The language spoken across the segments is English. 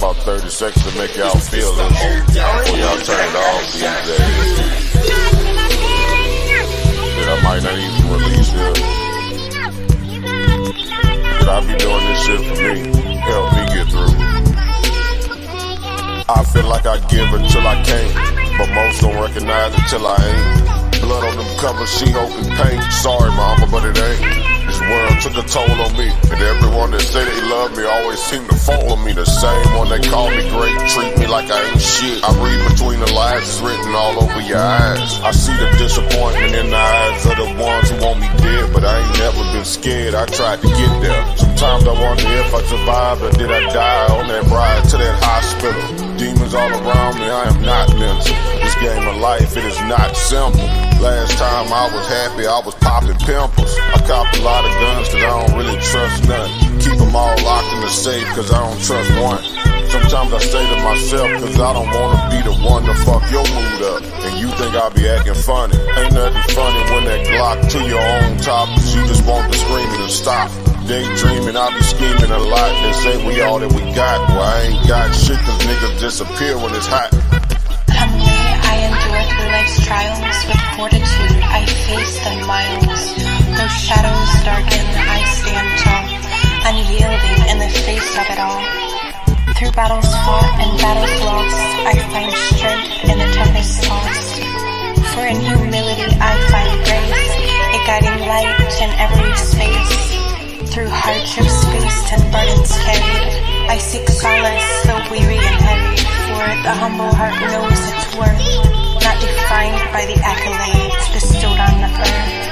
about 30 seconds to make y'all feel this before y'all turn it off these days. That I might not even release this. But I be doing this shit for me, help me get through. I feel like I give until I can't, but most don't recognize it till I ain't. Blood on them covers, she hoping paint. Sorry mama, but it ain't. This world took a toll on me, and everyone that say they love me always seem to follow me. The same one that call me great, treat me like I ain't shit. I read between the lines, it's written all over your eyes. I see the disappointment in the eyes of the ones who want me dead, but I ain't never been scared, I tried to get there. Sometimes I wonder if I survived or did I die on that ride to that hospital. Demons all around me, I am not mental. This game of life, it is not simple. Last time I was happy, I was popping pimples. I copped a lot of guns cause I don't really trust none. Keep them all locked in the safe cause I don't trust one. Sometimes I say to myself cause I don't wanna be the one to fuck your mood up. And you think I be acting funny. Ain't nothing funny when that Glock to your own top cause you just want the screaming to stop. Daydreaming, I be scheming a lot. They say we all that we got. Well, I ain't got shit cause niggas disappear when it's hot. Humbly, I endure through life's trials. With fortitude, I face the miles. Though shadows darken, I stand tall, unyielding in the face of it all. Through battles fought and battles lost, I find strength in the tempest tossed. For in humility I find grace, a guiding light in every space. Through hardships faced and burdens carried, I seek solace though weary and heavy. For the humble heart knows its worth, not defined by the accolades bestowed on the earth.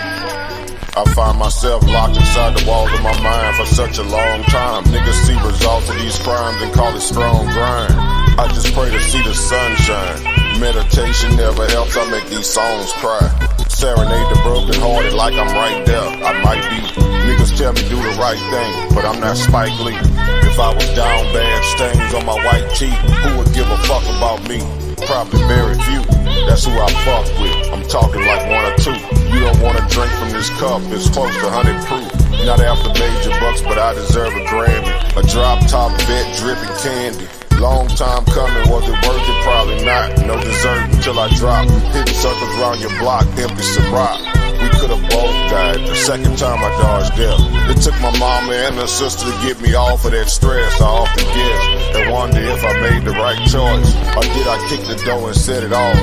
I find myself locked inside the walls of my mind for such a long time. Niggas see results of these crimes and call it strong grind. I just pray to see the sunshine. Meditation never helps, I make these songs cry. Serenade the broken hearted like I'm right there. I might be. Niggas tell me do the right thing, but I'm not Spike Lee. If I was down bad, stains on my white teeth, who would give a fuck about me? Probably very few. That's who I fuck with. I'm talking like one or two. You don't wanna drink from this cup, it's close to 100 proof. Not after major bucks, but I deserve a Grammy. A drop top vet dripping candy. Long time coming, was it worth it? Probably not. No dessert until I drop. Hitting circles around your block, empty some rock. We could've both died the second time I dodged death. It took my mama and her sister to get me off of that stress. I often guess and wonder if I made the right choice, or did I kick the door and set it off?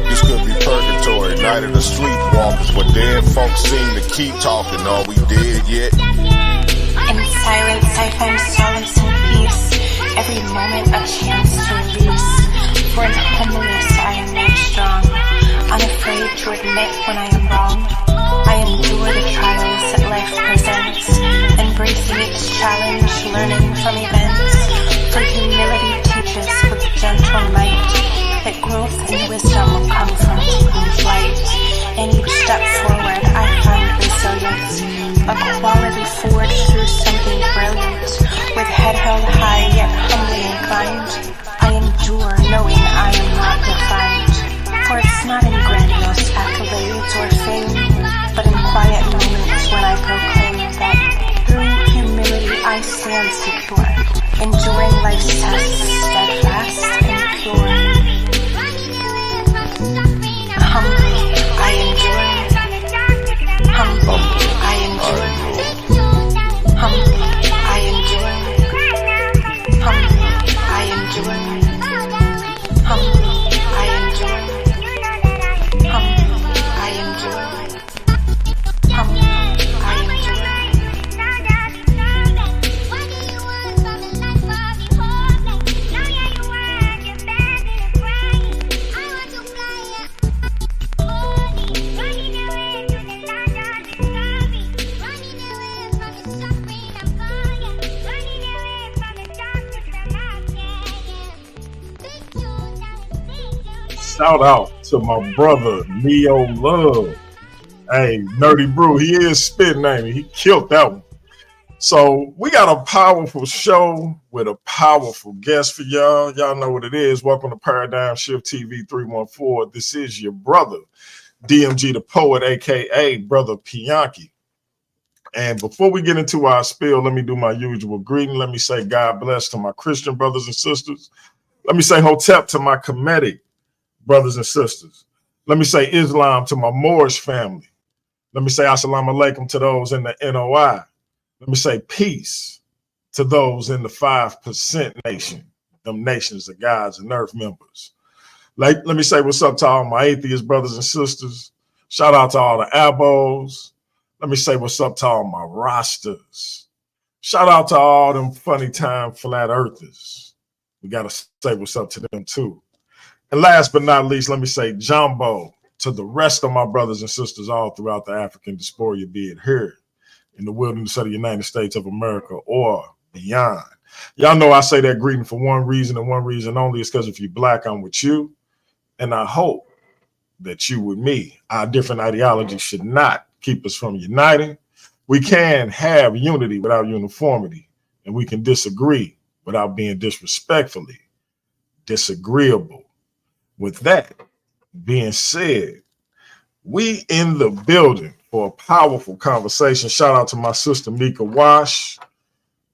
This could be purgatory, night of the sleepwalkers, where dead folks seem to keep talking. Are we dead yet? In silence I find solace and peace, every moment a chance to release. For in humbleness I am made strong, unafraid to admit when I am wrong. I endure the trials that life presents, embracing each challenge, learning from events. For humility teaches with gentle might that growth and wisdom will come from taking flight. In each step forward I find resilience, a quality forged through something brilliant. With head held high yet humbly inclined, I endure knowing I am not defined. For it's not in grandiose accolades or fame, but in quiet moments when I proclaim that through humility I stand secure, enduring life's tests steadfast and pure. Humbly I endure, humbly I endure, humbly I endure, humbly I endure, humbly I endure, humbly I endure, humbly I endure. Shout out to my brother Neo Love. Hey, Nerdy Brew, he is spitting, ain't he? He killed that one. So we got a powerful show with a powerful guest for y'all. Y'all know what it is. Welcome to Paradigm Shift TV 314. This is your brother, DMG the Poet, aka Brother Pianki. And before we get into our spiel, let me do my usual greeting. Let me say God bless to my Christian brothers and sisters. Let me say Hotep to my Kemetic brothers and sisters. Let me say Islam to my Moorish family. Let me say Assalamu alaikum to those in the NOI. Let me say peace to those in the 5% nation, them nations of gods and earth members. Let me say what's up to all my atheist brothers and sisters. Shout out to all the abos. Let me say what's up to all my rosters. Shout out to all them funny time flat earthers. We got to say what's up to them too. And last but not least, let me say jumbo to the rest of my brothers and sisters all throughout the African diaspora, be it here in the wilderness of the United States of America or beyond. Y'all know I say that greeting for one reason and one reason only is because if you're black, I'm with you. And I hope that you with me. Our different ideologies should not keep us from uniting. We can have unity without uniformity, and we can disagree without being disrespectfully disagreeable. With that being said, we in the building for a powerful conversation. Shout out to my sister Meika Wash.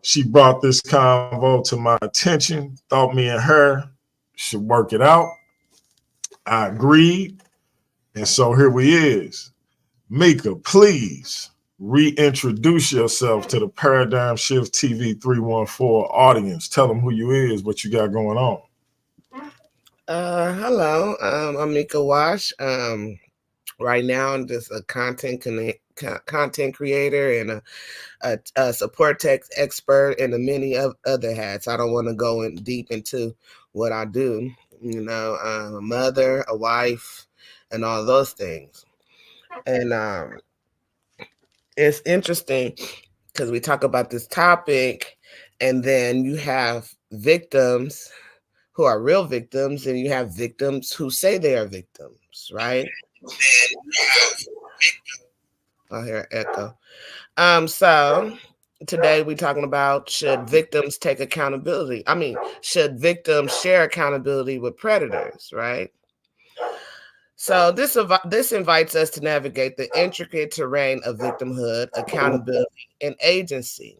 She brought this convo to my attention, thought me and her should work it out. I agreed. And so here we is. Meika, please reintroduce yourself to the Paradigm Shift TV 314 audience. Tell them who you is, what you got going on. Hello, I'm Meika Wash. Right now, I'm just a content creator and a support tech expert and many other hats. I don't want to go in deep into what I do. You know, I'm a mother, a wife, and all those things. And it's interesting because we talk about this topic, and then you have victims who are real victims, and you have victims who say they are victims, right? I hear echo. So today we're talking about should victims take accountability? I mean, should victims share accountability with predators, right? So this invites us to navigate the intricate terrain of victimhood, accountability, and agency.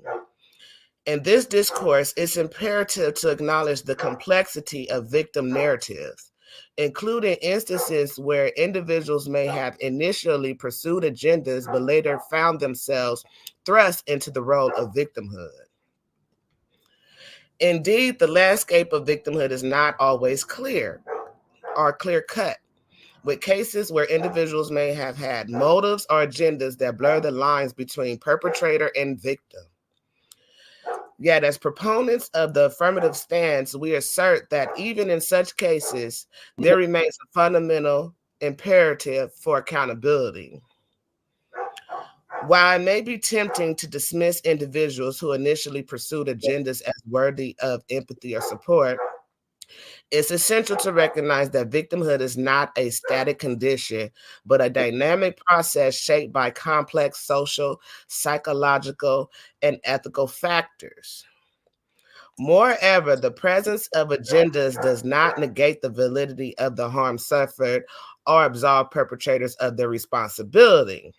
In this discourse, it's imperative to acknowledge the complexity of victim narratives, including instances where individuals may have initially pursued agendas but later found themselves thrust into the role of victimhood. Indeed, the landscape of victimhood is not always clear or clear-cut, with cases where individuals may have had motives or agendas that blur the lines between perpetrator and victim. Yet, as proponents of the affirmative stance, we assert that even in such cases, there remains a fundamental imperative for accountability. While it may be tempting to dismiss individuals who initially pursued agendas as worthy of empathy or support, it's essential to recognize that victimhood is not a static condition, but a dynamic process shaped by complex social, psychological, and ethical factors. Moreover, the presence of agendas does not negate the validity of the harm suffered or absolve perpetrators of their responsibility.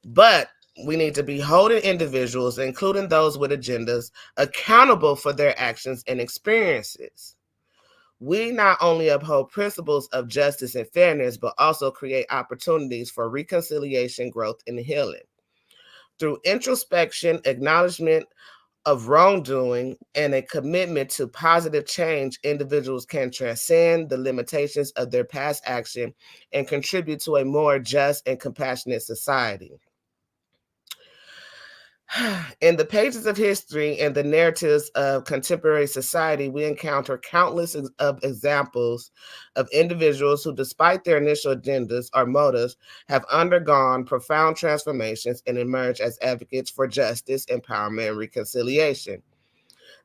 But we need to be holding individuals, including those with agendas, accountable for their actions and experiences. We not only uphold principles of justice and fairness, but also create opportunities for reconciliation, growth, and healing. Through introspection, acknowledgement of wrongdoing, and a commitment to positive change, individuals can transcend the limitations of their past action and contribute to a more just and compassionate society. In the pages of history and the narratives of contemporary society, we encounter countless of examples of individuals who, despite their initial agendas or motives, have undergone profound transformations and emerged as advocates for justice, empowerment, and reconciliation.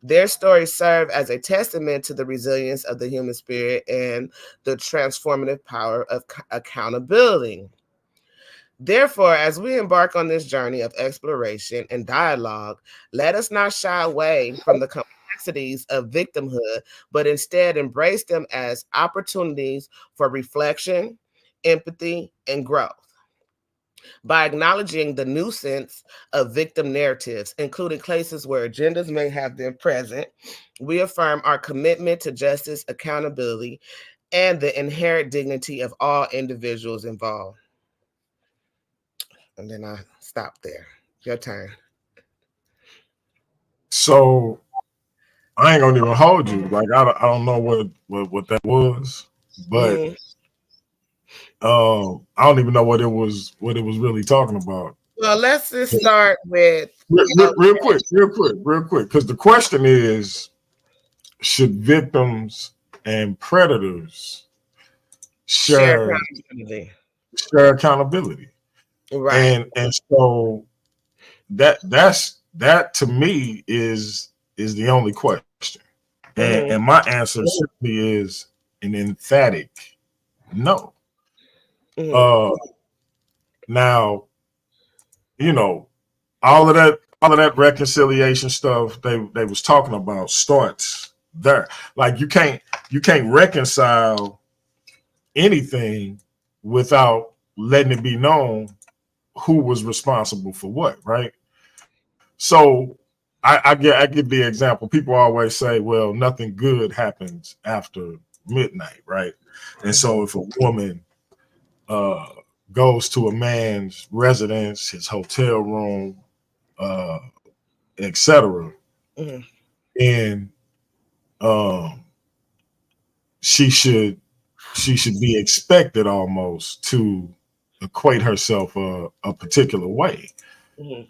Their stories serve as a testament to the resilience of the human spirit and the transformative power of accountability. Therefore, as we embark on this journey of exploration and dialogue, let us not shy away from the complexities of victimhood, but instead embrace them as opportunities for reflection, empathy, and growth. By acknowledging the nuisance of victim narratives, including cases where agendas may have been present, we affirm our commitment to justice, accountability, and the inherent dignity of all individuals involved. And then I stop there. Your turn. So I ain't gonna even hold you. Like I don't know what that was, but I don't even know what it was really talking about. Well, let's just start with real quick, because the question is, should victims and predators share accountability? Right. And so that to me is the only question. And my answer simply is an emphatic no. Now, you know, all of that reconciliation stuff they was talking about starts there. Like you can't reconcile anything without letting it be known who was responsible for what, right? So I get the example. People always say, well, nothing good happens after midnight, right? And so if a woman goes to a man's residence, his hotel room, etc., and she should be expected almost to equate herself a particular way.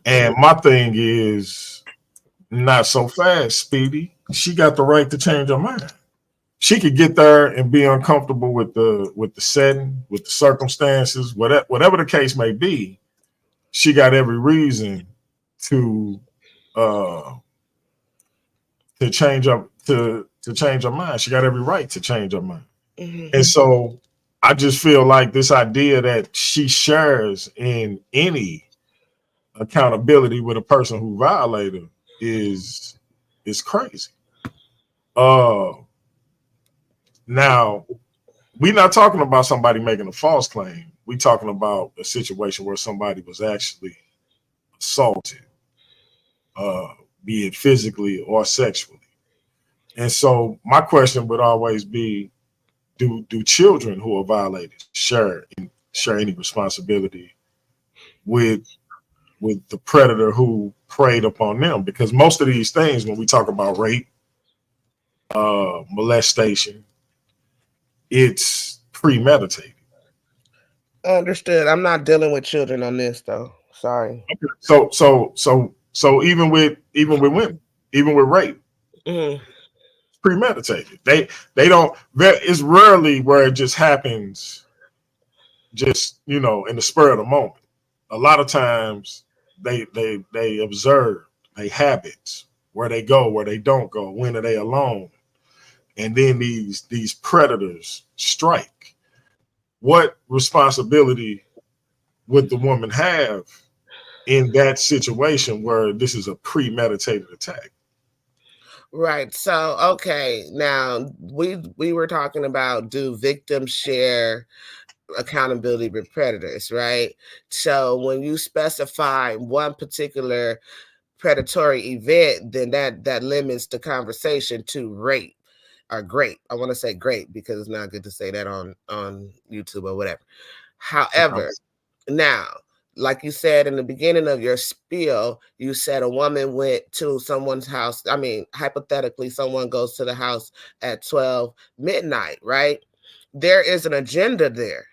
And my thing is, not so fast, Speedy. She got the right to change her mind. She could get there and be uncomfortable with the setting, with the circumstances, whatever the case may be. She got every reason to change up to change her mind. She got every right to change her mind. And so I just feel like this idea that she shares in any accountability with a person who violated her is crazy. Now, we're not talking about somebody making a false claim. We're talking about a situation where somebody was actually assaulted, be it physically or sexually. And so my question would always be, do children who are violated share any responsibility with the predator who preyed upon them? Because most of these things, when we talk about rape, molestation, it's premeditated. Understood. I'm not dealing with children on this though. Sorry. Okay. So even with women, even with rape, it's premeditated. They don't. It's rarely where it just happens, just in the spur of the moment. A lot of times they observe their habits, where they go, where they don't go, when are they alone, and then these predators strike. What responsibility would the woman have in that situation where this is a premeditated attack? Right. So, okay. Now we were talking about, do victims share accountability with predators, right? So when you specify one particular predatory event, then that limits the conversation to rape or grape. I want to say grape because it's not good to say that on YouTube or whatever. However, now, like you said in the beginning of your spiel, you said a woman went to someone's house. I mean, hypothetically, someone goes to the house at 12 midnight, right? There is an agenda there.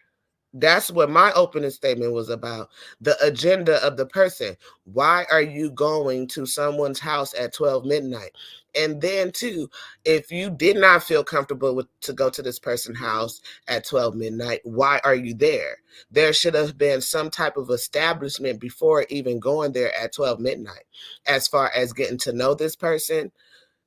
That's what my opening statement was about. The agenda of the person. Why are you going to someone's house at 12 midnight? And then too, if you did not feel comfortable to go to this person's house at 12 midnight, why are you there? There should have been some type of establishment before even going there at 12 midnight, as far as getting to know this person,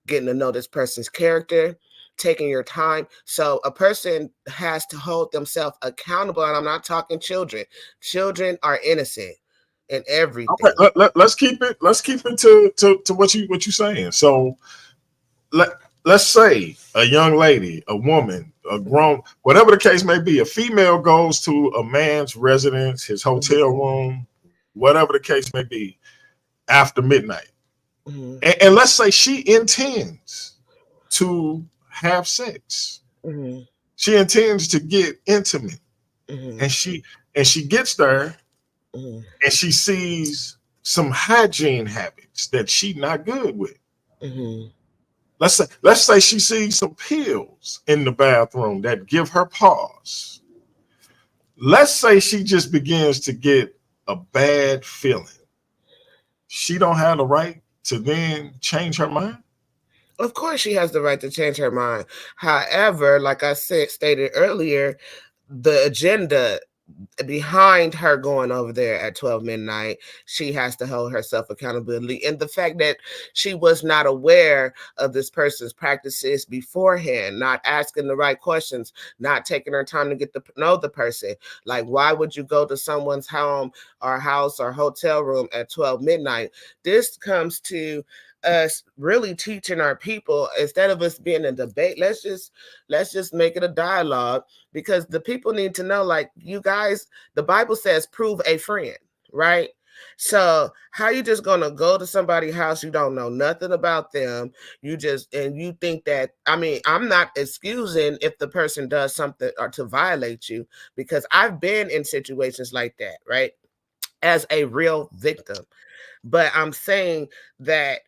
getting to know this person's character, taking your time. So a person has to hold themselves accountable. And I'm not talking children. Children are innocent in everything. Okay, let's keep it to what you're saying. So let's say a young lady, a woman, a grown, whatever the case may be, a female goes to a man's residence, his hotel room, whatever the case may be, after midnight. Mm-hmm. And let's say she intends to have sex. Mm-hmm. She intends to get intimate. Mm-hmm. And she gets there Mm-hmm. and she sees some hygiene habits that she not good with. Mm-hmm. Let's say she sees some pills in the bathroom that give her pause. Let's say she just begins to get a bad feeling. She don't have the right to then change her mind. Of course, she has the right to change her mind. However, like I said, stated earlier, the agenda behind her going over there at 12 midnight, she has to hold herself accountability. And the fact that she was not aware of this person's practices beforehand, not asking the right questions, not taking her time to get to know the person. Like, why would you go to someone's home or house or hotel room at 12 midnight? This comes to us really teaching our people, instead of us being a debate, let's just make it a dialogue, because the people need to know, like, you guys, the Bible says prove a friend, right? So how you just gonna go to somebody's house, you don't know nothing about them, and you think that, I mean, I'm not excusing if the person does something or to violate you, because I've been in situations like that, right, as a real victim. But I'm saying that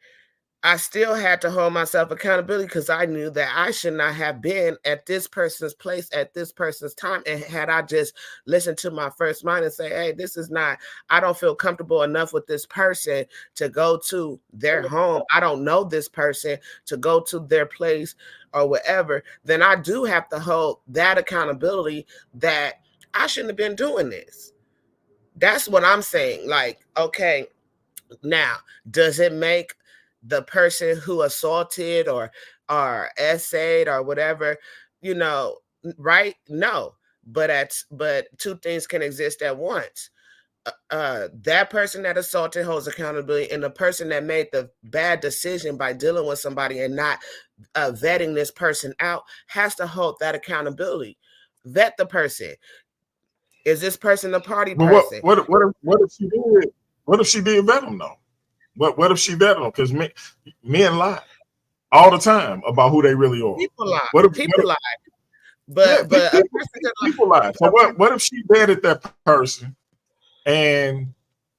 I still had to hold myself accountability, because I knew that I should not have been at this person's place at this person's time. And had I just listened to my first mind and say, hey, this is not, I don't feel comfortable enough with this person to go to their home. I don't know this person to go to their place or whatever. Then I do have to hold that accountability that I shouldn't have been doing this. That's what I'm saying. Like, okay, now, does it make the person who assaulted or essayed or whatever, you know, right? No. But two things can exist at once. That person that assaulted holds accountability, and the person that made the bad decision by dealing with somebody and not vetting this person out has to hold that accountability. Vet the person. Is this person a party But person? what if she did? What if she did vet them though? What if she vet them? Because men lie all the time about who they really are. People lie. What if, People lie. yeah, But a people lie. So what if she vetted that person and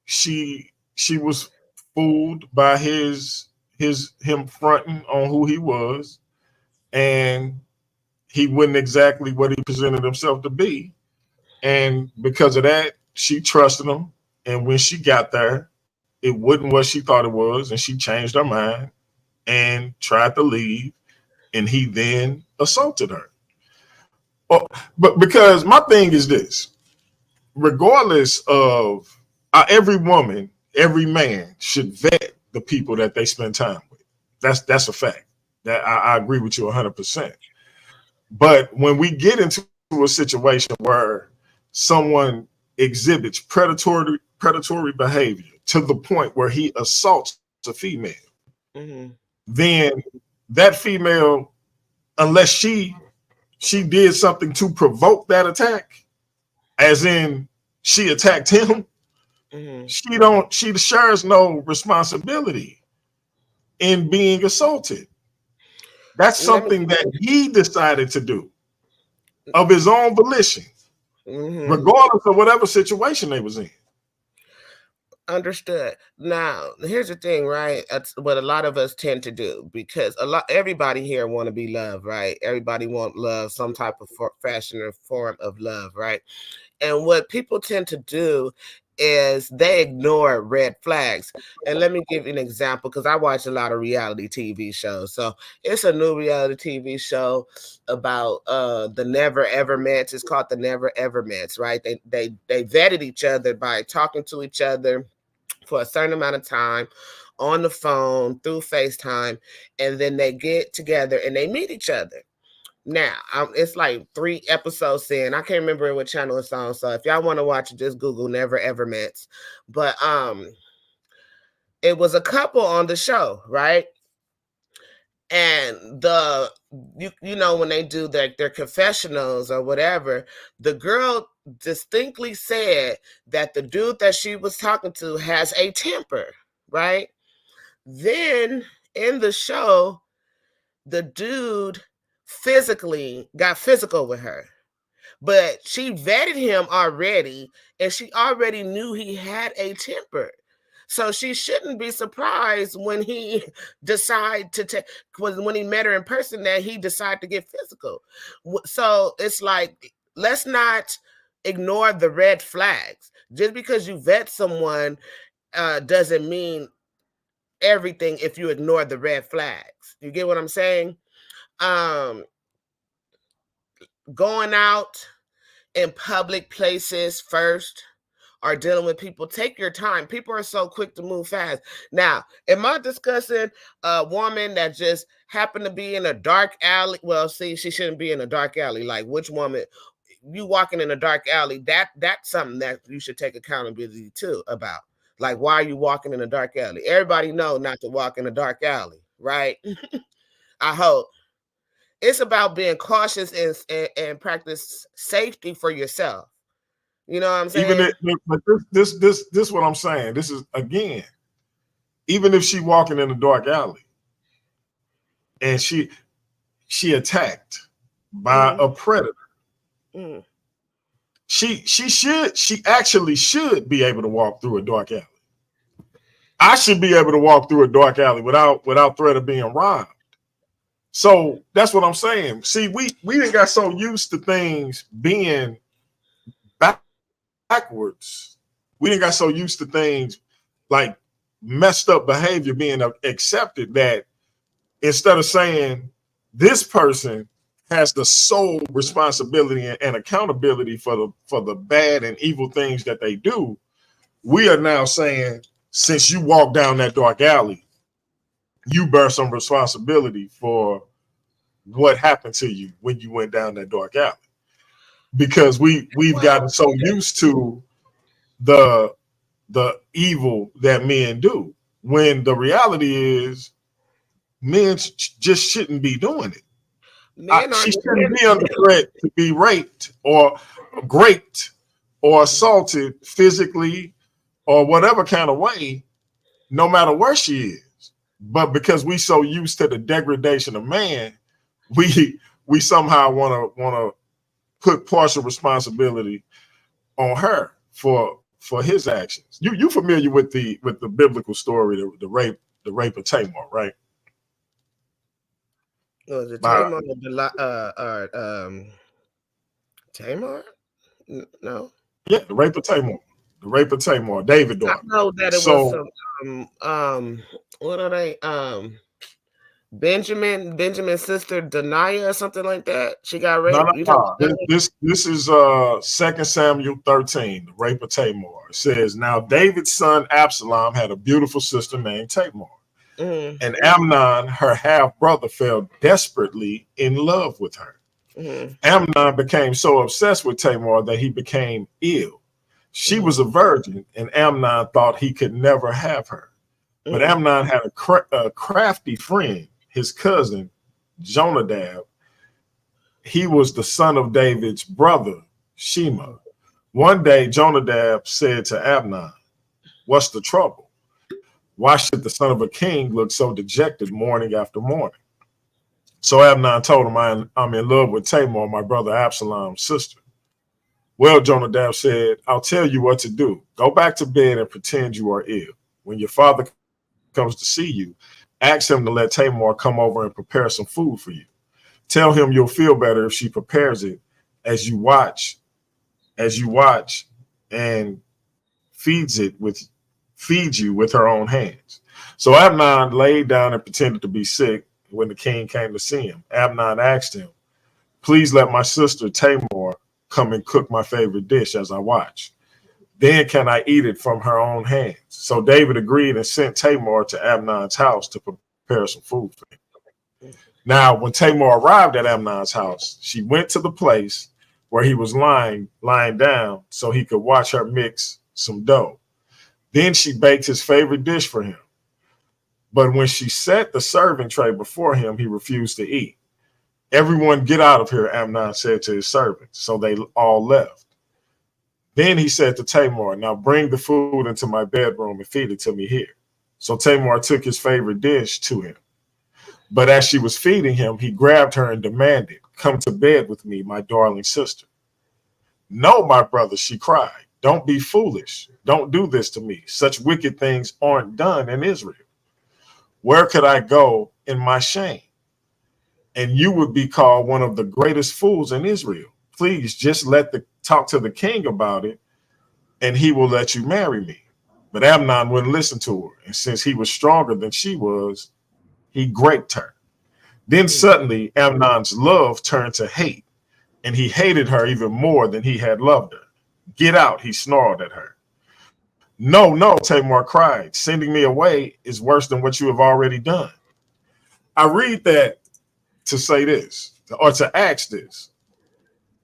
she was fooled by him fronting on who he was, and he wasn't exactly what he presented himself to be, and because of that she trusted him, and when she got there it wasn't what she thought it was, and she changed her mind and tried to leave, and he then assaulted her. Well, but because my thing is this, regardless of every woman, every man should vet the people that they spend time with. That's a fact. That I agree with you 100%. But when we get into a situation where someone exhibits predatory behavior to the point where he assaults a female, mm-hmm. then that female, unless she did something to provoke that attack, as in she attacked him, she shares no responsibility in being assaulted. That's something that he decided to do of his own volition, regardless of whatever situation they was in. Understood. Now, here's the thing, right? That's what a lot of us tend to do, because everybody here want to be loved, right? Everybody want love, some type of fashion or form of love, right? And what people tend to do is they ignore red flags. And let me give you an example, because I watch a lot of reality TV shows. So it's a new reality TV show about the Never Ever Mets. It's called the Never Ever Mets, right? They vetted each other by talking to each other for a certain amount of time on the phone through FaceTime, and then they get together and they meet each other. Now, it's like 3 episodes in. I can't remember what channel it's on. So if y'all want to watch it, just Google Never Ever Mets. But it was a couple on the show, right? And you know, when they do their confessionals or whatever, the girl distinctly said that the dude that she was talking to has a temper, right? Then in the show, the dude got physical with her, but she vetted him already, and she already knew he had a temper. So she shouldn't be surprised when he decide to take, when he met her in person, that he decided to get physical. So it's like, let's not ignore the red flags. Just because you vet someone doesn't mean everything if you ignore the red flags. You get what I'm saying? Going out in public places first, or dealing with people, take your time. People are so quick to move fast. Now, am I discussing a woman that just happened to be in a dark alley? Well, see, she shouldn't be in a dark alley. Like, which woman? You walking in a dark alley, that's something that you should take accountability too about. Like, why are you walking in a dark alley? Everybody know not to walk in a dark alley, right? I hope. It's about being cautious and practice safety for yourself. You know what I'm saying? But this what I'm saying. This is, again, even if she walking in a dark alley and she attacked by a predator, she actually should be able to walk through a dark alley. I should be able to walk through a dark alley without threat of being robbed. So that's what I'm saying. See, we didn't got so used to things being backwards. We didn't got so used to things like messed up behavior being accepted, that instead of saying this person has the sole responsibility and accountability for the bad and evil things that they do, we are now saying, since you walk down that dark alley, you bear some responsibility for what happened to you when you went down that dark alley. Because we've gotten so used to the evil that men do, when the reality is men just shouldn't be doing it. She shouldn't be under threat to be raped or raped or assaulted physically or whatever kind of way, no matter where she is. But because we so used to the degradation of man, we somehow want to put partial responsibility on her for his actions. You familiar with the biblical story, the rape of Tamar, right? Was it Tamar? Tamar? No. Yeah, the rape of Tamar. The rape of Tamar, David daughter. I know that it was some what are they? Benjamin's sister Deniah or something like that. She got raped. No. This is 2 Samuel 13, the rape of Tamar. It says, now David's son Absalom had a beautiful sister named Tamar. And Amnon, her half brother, fell desperately in love with her. Amnon became so obsessed with Tamar that he became ill. She was a virgin, and Amnon thought he could never have her. But Amnon had a crafty friend, his cousin, Jonadab. He was the son of David's brother, Shema. One day, Jonadab said to Amnon, what's the trouble? Why should the son of a king look so dejected morning after morning? So Amnon told him, I'm in love with Tamar, my brother Absalom's sister. Well, Jonadab said, I'll tell you what to do. Go back to bed and pretend you are ill. When your father comes to see you, ask him to let Tamar come over and prepare some food for you. Tell him you'll feel better if she prepares it as you watch and feeds you with her own hands. So Amnon laid down and pretended to be sick. When the king came to see him, Amnon asked him, please let my sister Tamar come and cook my favorite dish as I watch. Then can I eat it from her own hands? So David agreed and sent Tamar to Amnon's house to prepare some food for him. Now, when Tamar arrived at Amnon's house, she went to the place where he was lying down so he could watch her mix some dough. Then she baked his favorite dish for him. But when she set the serving tray before him, he refused to eat. Everyone get out of here, Amnon said to his servants. So they all left. Then he said to Tamar, now bring the food into my bedroom and feed it to me here. So Tamar took his favorite dish to him. But as she was feeding him, he grabbed her and demanded, come to bed with me, my darling sister. No, my brother, she cried. Don't be foolish. Don't do this to me. Such wicked things aren't done in Israel. Where could I go in my shame? And you would be called one of the greatest fools in Israel. Please just talk to the king about it, and he will let you marry me. But Amnon wouldn't listen to her. And since he was stronger than she was, he graped her. Then suddenly Amnon's love turned to hate, and he hated her even more than he had loved her. Get out, he snarled at her. No, no, Tamar cried. Sending me away is worse than what you have already done. I read that to say this, or to ask this.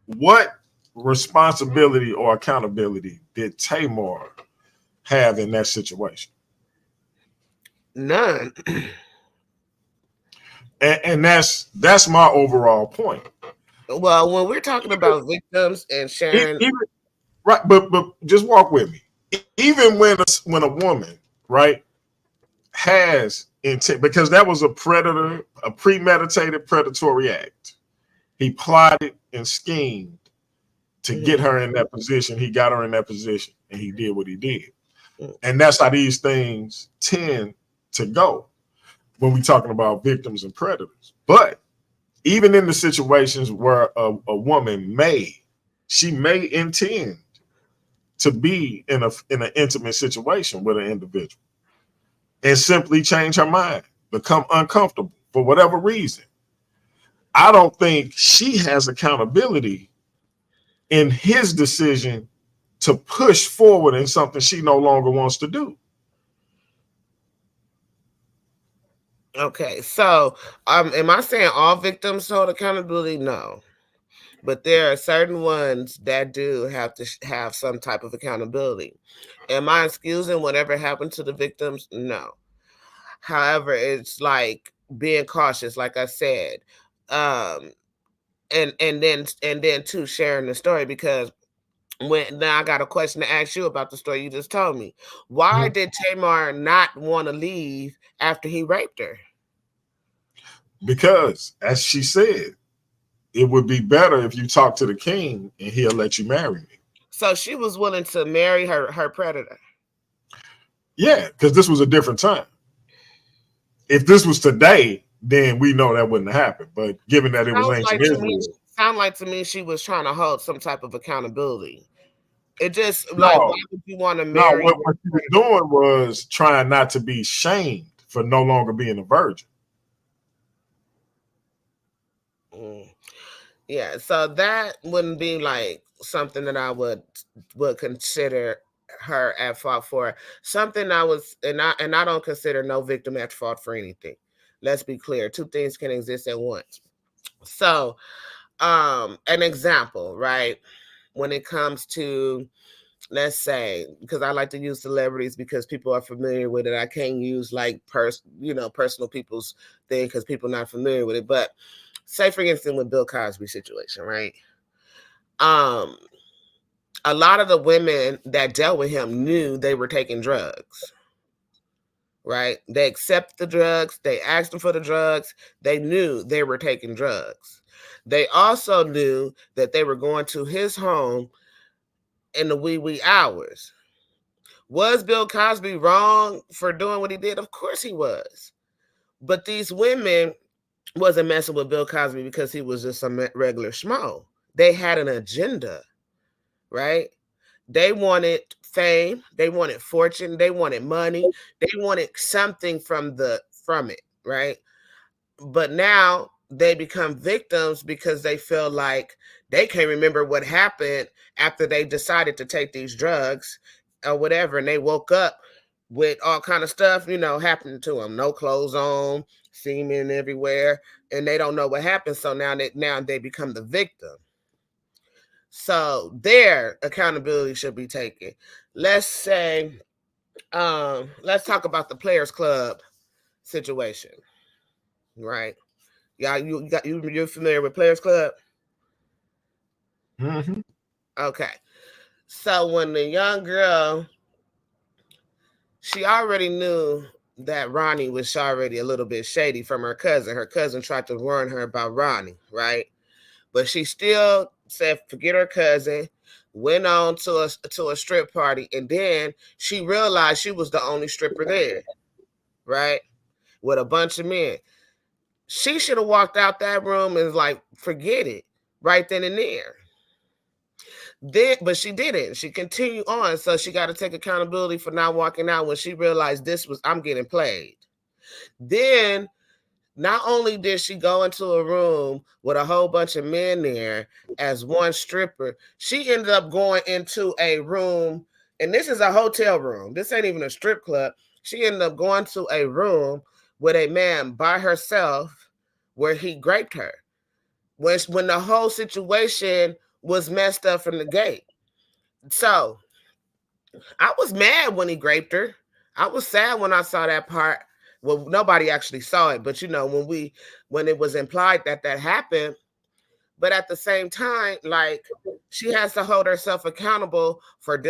What responsibility or accountability did Tamar have in that situation? None. And that's my overall point. Well, when we're talking about victims and sharing, Right, but just walk with me. Even when a woman, right, has intent, because that was a predator, a premeditated predatory act. He plotted and schemed to get her in that position. He got her in that position, and he did what he did. And that's how these things tend to go when we're talking about victims and predators. But even in the situations where a woman may intend to be in an intimate situation with an individual and simply change her mind, become uncomfortable for whatever reason, I don't think she has accountability in his decision to push forward in something she no longer wants to do. Okay, so am I saying all victims hold accountability? No. But there are certain ones that do have to have some type of accountability. Am I excusing whatever happened to the victims? No. However, it's like being cautious, like I said, and then too sharing the story, because now I got a question to ask you about the story you just told me. Why did Tamar not want to leave after he raped her? Because, as she said, it would be better if you talk to the king and he'll let you marry me. So she was willing to marry her predator. Yeah, because this was a different time. If this was today, then we know that wouldn't happen. But given that it was ancient Israel, sound like to me she was trying to hold some type of accountability. It just no, like, why would you want to marry? No, what she was doing was trying not to be shamed for no longer being a virgin. Yeah, so that wouldn't be like something that I would consider her at fault for. Something I don't consider no victim at fault for anything. Let's be clear. Two things can exist at once. So, an example, right? When it comes to, let's say, because I like to use celebrities because people are familiar with it. I can't use like personal people's thing because people are not familiar with it. But say, for instance, with Bill Cosby situation, right? A lot of the women that dealt with him knew they were taking drugs, right? They accepted the drugs. They asked him for the drugs. They knew they were taking drugs. They also knew that they were going to his home in the wee hours. Was Bill Cosby wrong for doing what he did? Of course he was. But these women wasn't messing with Bill Cosby because he was just some regular schmo. They had an agenda, right? They wanted fame, they wanted fortune, they wanted money, they wanted something from it, right? But now they become victims because they feel like they can't remember what happened after they decided to take these drugs or whatever, and they woke up with all kind of stuff, happening to them. No clothes on, semen everywhere, and they don't know what happened. So now they become the victim. So their accountability should be taken. Let's say, let's talk about the Players Club situation, right? Yeah, you're familiar with Players Club? Mm-hmm. Okay. So when the young girl, she already knew that Ronnie was already a little bit shady from her cousin. Her cousin tried to warn her about Ronnie, right? But she still said, forget her cousin, went on to a strip party, and then she realized she was the only stripper there, right? With a bunch of men. She should have walked out that room and like, forget it, right then and there. But she didn't. She continued on. So she got to take accountability for not walking out when she realized I'm getting played. Then not only did she go into a room with a whole bunch of men there as one stripper, she ended up going into a room, and this is a hotel room. This ain't even a strip club. She ended up going to a room with a man by herself where he raped her. When the whole situation was messed up from the gate. So I was mad when he raped her. I was sad when I saw that part. Well, nobody actually saw it, but when it was implied that happened. But at the same time, like, she has to hold herself accountable for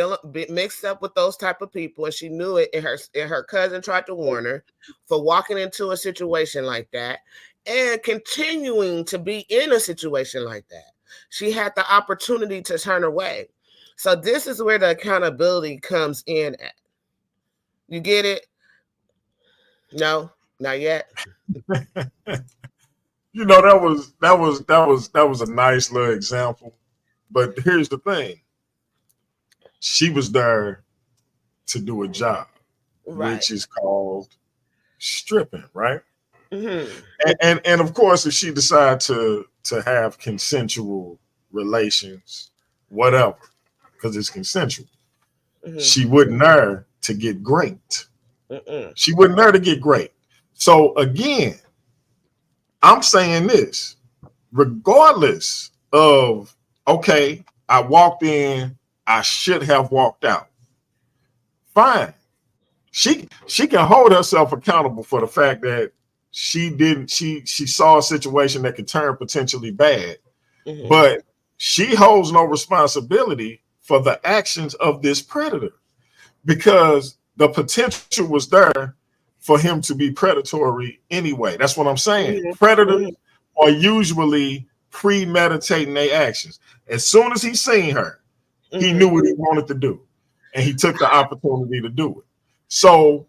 mixed up with those type of people, and she knew it. And her cousin tried to warn her for walking into a situation like that and continuing to be in a situation like that. She had the opportunity to turn away. So this is where the accountability comes in at. You get it? No, not yet. You know, that was a nice little example. But here's the thing. She was there to do a job, Right. which is called stripping, right? Mm-hmm. And of course, if she decided to have consensual relations, whatever, because it's consensual, she wouldn't there to get great. She wouldn't there to get great. So again, I'm saying this, regardless of, okay, I walked in, I should have walked out. Fine. She can hold herself accountable for the fact that she saw a situation that could turn potentially bad, but she holds no responsibility for the actions of this predator because the potential was there for him to be predatory anyway. That's what I'm saying. Predators are usually premeditating their actions. As soon as he seen her, he knew what he wanted to do, and he took the opportunity to do it. So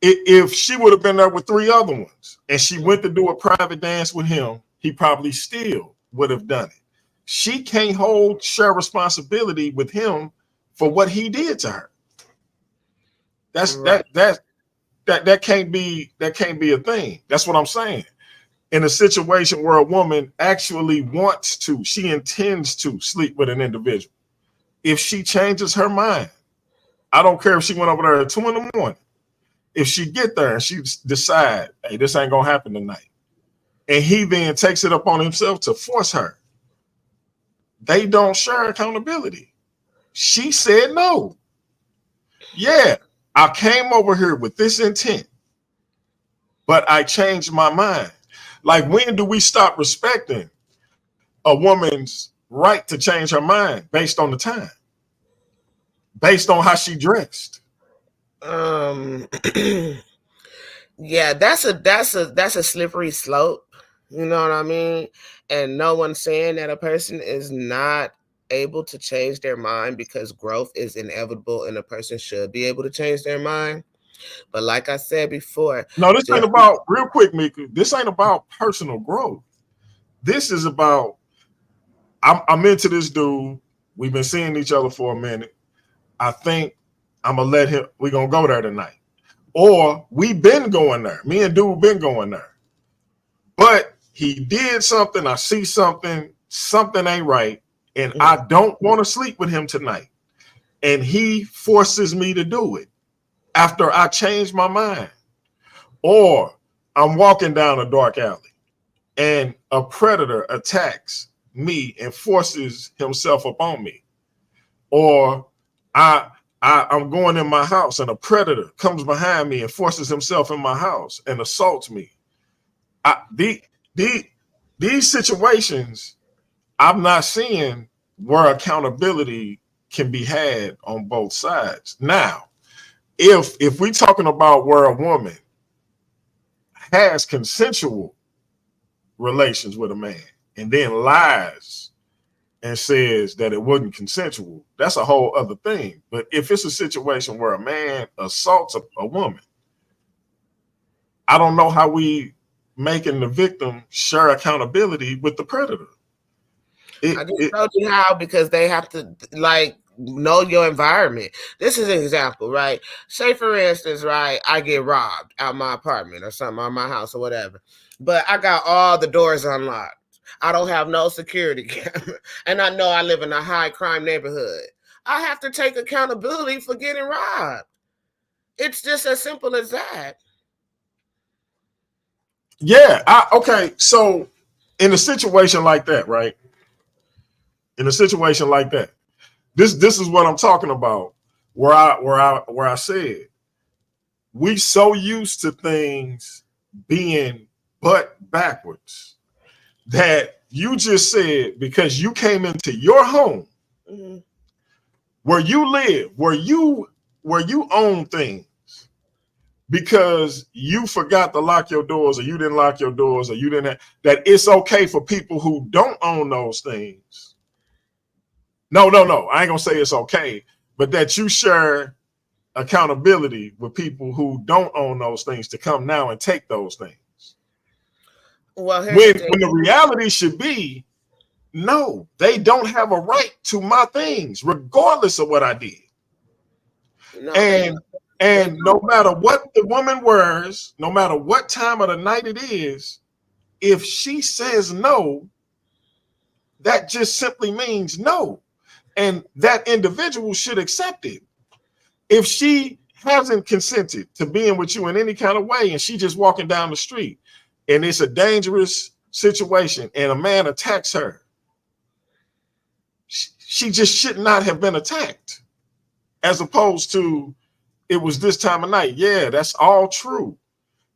if she would have been there with 3 other ones and she went to do a private dance with him, he probably still would have done it. She can't share responsibility with him for what he did to her. That can't be a thing. That's what I'm saying. In a situation where a woman actually wants to, she intends to sleep with an individual. If she changes her mind, I don't care if she went over there at 2 a.m. If she get there and she decide, hey, this ain't gonna happen tonight, and he then takes it upon himself to force her, they don't share accountability. She said no. Yeah, I came over here with this intent, but I changed my mind. Like, when do we stop respecting a woman's right to change her mind based on the time, based on how she dressed? Yeah, that's a slippery slope. You know what I mean? And no one's saying that a person is not able to change their mind, because growth is inevitable and a person should be able to change their mind. But like I said before, no, this ain't about, real quick, Meika, this ain't about personal growth. This is about, I'm into this dude. We've been seeing each other for a minute. I think I'm gonna let him, we're gonna go there tonight. Or we been going there. Me and dude been going there. But he did something, I see something ain't right, and I don't want to sleep with him tonight. And he forces me to do it after I change my mind. Or I'm walking down a dark alley and a predator attacks me and forces himself upon me. Or I I'm going in my house and a predator comes behind me and forces himself in my house and assaults me. These situations, I'm not seeing where accountability can be had on both sides. Now, if we're talking about where a woman has consensual relations with a man and then lies and says that it wasn't consensual, that's a whole other thing. But if it's a situation where a man assaults a woman, I don't know how we making the victim share accountability with the predator. I just told you how, because they have to like know your environment. This is an example, right? Say for instance, right, I get robbed out my apartment or something, or my house or whatever, but I got all the doors unlocked. I don't have no security camera, and I know I live in a high crime neighborhood. I have to take accountability for getting robbed. It's just as simple as that. Yeah. Okay. So in a situation like that, right? In a situation like that, this is what I'm talking about. Where I said we so used to things being butt backwards that you just said because you came into your home, mm-hmm. where you live, where you own things, because you forgot to lock your doors, or you didn't lock your doors, or you didn't have, that it's okay for people who don't own those things. No. I ain't gonna say it's okay, but that you share accountability with people who don't own those things to come now and take those things. Well, when the reality should be, no, they don't have a right to my things, regardless of what I did. No, and no matter what the woman wears, no matter what time of the night it is, if she says no, that just simply means no. And that individual should accept it. If she hasn't consented to being with you in any kind of way, and she just walking down the street and it's a dangerous situation and a man attacks her, she just should not have been attacked, as opposed to it was this time of night. Yeah, that's all true.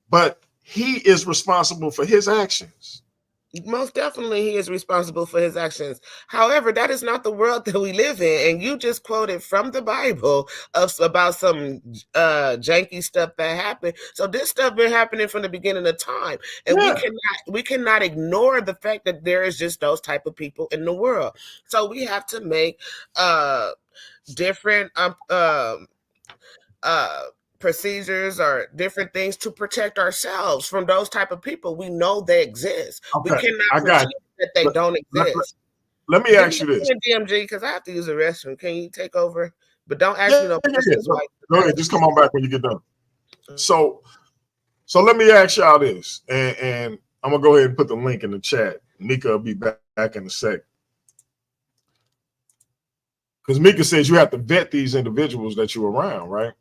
But he is responsible for his actions. Most definitely he is responsible for his actions. However, that is not the world that we live in. And you just quoted from the Bible about some janky stuff that happened. So this stuff been happening from the beginning of time. And we cannot ignore the fact that there is just those type of people in the world. So we have to make different procedures or different things to protect ourselves from those type of people. We know they exist. Okay. We cannot pretend that they don't exist. Let me ask you this, DMG, because I have to use the restroom. Can you take over? But don't ask me no questions. Go ahead, just come on back when you get done. So let me ask y'all this, and I'm gonna go ahead and put the link in the chat. Meika will be back in a sec. Because Meika says you have to vet these individuals that you're around, right?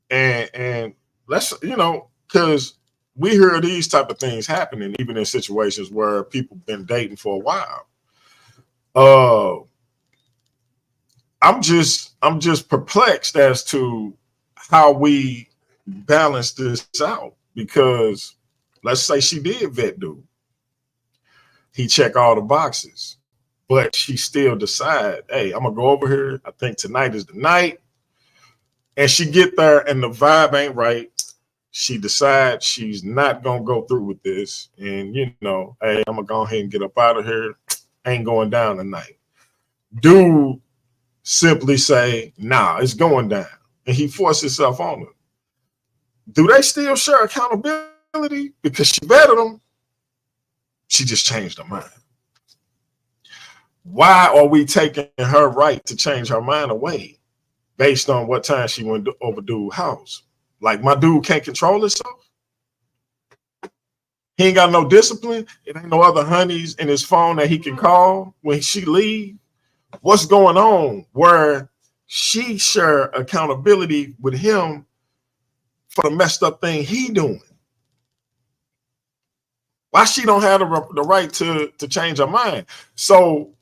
And let's, because we hear these type of things happening even in situations where people been dating for a while. I'm just perplexed as to how we balance this out, because let's say she did vet dude. He check all the boxes, but she still decide, hey, I'm gonna go over here. I think tonight is the night. And she get there and the vibe ain't right. She decides she's not going to go through with this. And, hey, I'm going to go ahead and get up out of here. Ain't going down tonight. Dude simply say, nah, it's going down. And he forced himself on her. Do they still share accountability? Because she betted him. She just changed her mind. Why are we taking her right to change her mind away based on what time she went over dude's house? Like, my dude can't control himself. He ain't got no discipline. It ain't no other honeys in his phone that he can call when she leave. What's going on where she share accountability with him for the messed up thing he doing? Why she don't have the right to change her mind? So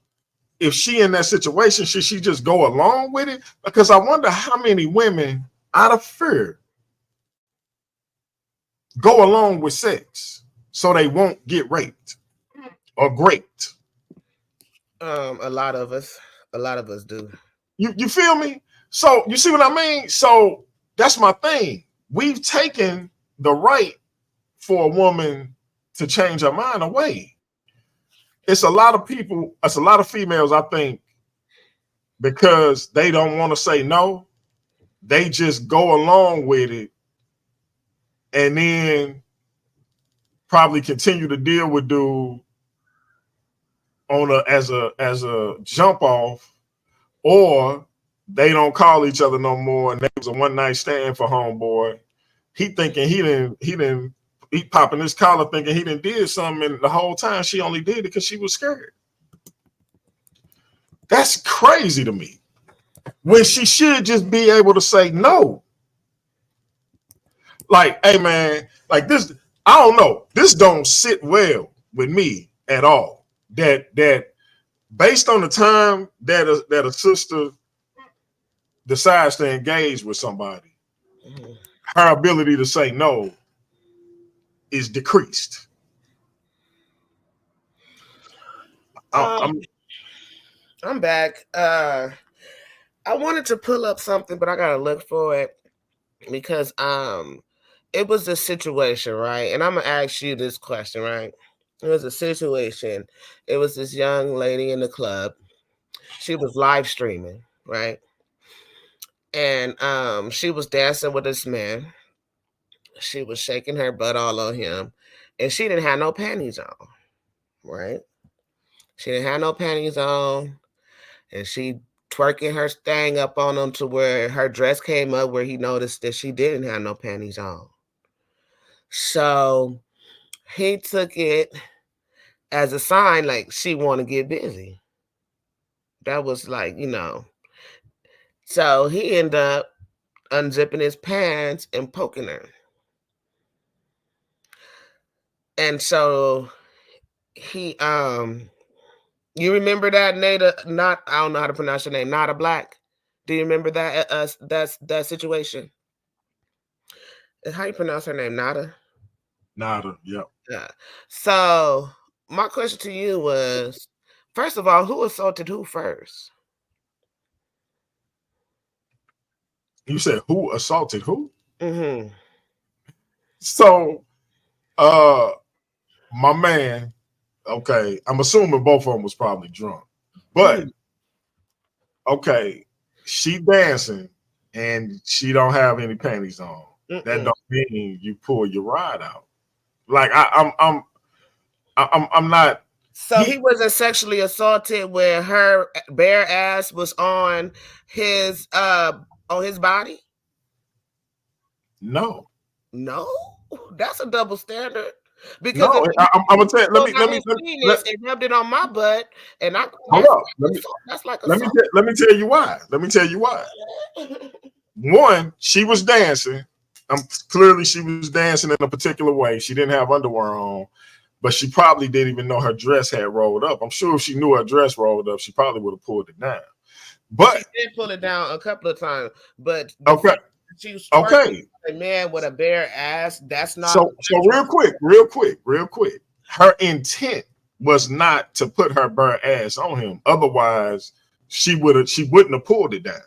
if she in that situation, should she just go along with it? Because I wonder how many women, out of fear, go along with sex so they won't get raped or raped. A lot of us do. You feel me? So you see what I mean? So that's my thing. We've taken the right for a woman to change her mind away. It's a lot of people, it's a lot of females, I think, because they don't want to say no, they just go along with it and then probably continue to deal with dude on as a jump off, or they don't call each other no more and that was a one night stand for homeboy. He thinking he popping his collar thinking he did something, and the whole time she only did it because she was scared. That's crazy to me. When she should just be able to say no. Like, hey man, like this, I don't know. This don't sit well with me at all. That based on the time that a sister decides to engage with somebody, her ability to say no is decreased. I'm back. I wanted to pull up something, but I gotta look for it because it was a situation, right? And I'm gonna ask you this question, right? It was a situation. It was this young lady in the club. She was live streaming, right? And she was dancing with this man. She was shaking her butt all on him, and she didn't have no panties on, right? She didn't have no panties on, and she twerking her thing up on him to where her dress came up where he noticed that she didn't have no panties on. So he took it as a sign like she want to get busy. That was like, So he ended up unzipping his pants and poking her. And so he you remember that Nada, I don't know how to pronounce your name, Nada Black? Do you remember that that situation? How you pronounce her name? Nada? Nada, yep. Yeah. So my question to you was, first of all, who assaulted who first? You said who assaulted who? Mm-hmm. So my man, okay, I'm assuming both of them was probably drunk. But okay, she dancing and she don't have any panties on. That don't mean you pull your ride out. Like I'm not. So he wasn't sexually assaulted where her bare ass was on his body? No, that's a double standard. Because no, I'm gonna tell you. Let me and rubbed it on my butt, and I hold up. That's like let me tell you why. Let me tell you why. One, she was dancing. Clearly she was dancing in a particular way. She didn't have underwear on, but she probably didn't even know her dress had rolled up. I'm sure if she knew her dress rolled up, she probably would have pulled it down. But she did pull it down a couple of times. But okay. She was Okay. A man with a bare ass. That's not so real quick. Her intent was not to put her bare ass on him. Otherwise, she wouldn't have pulled it down.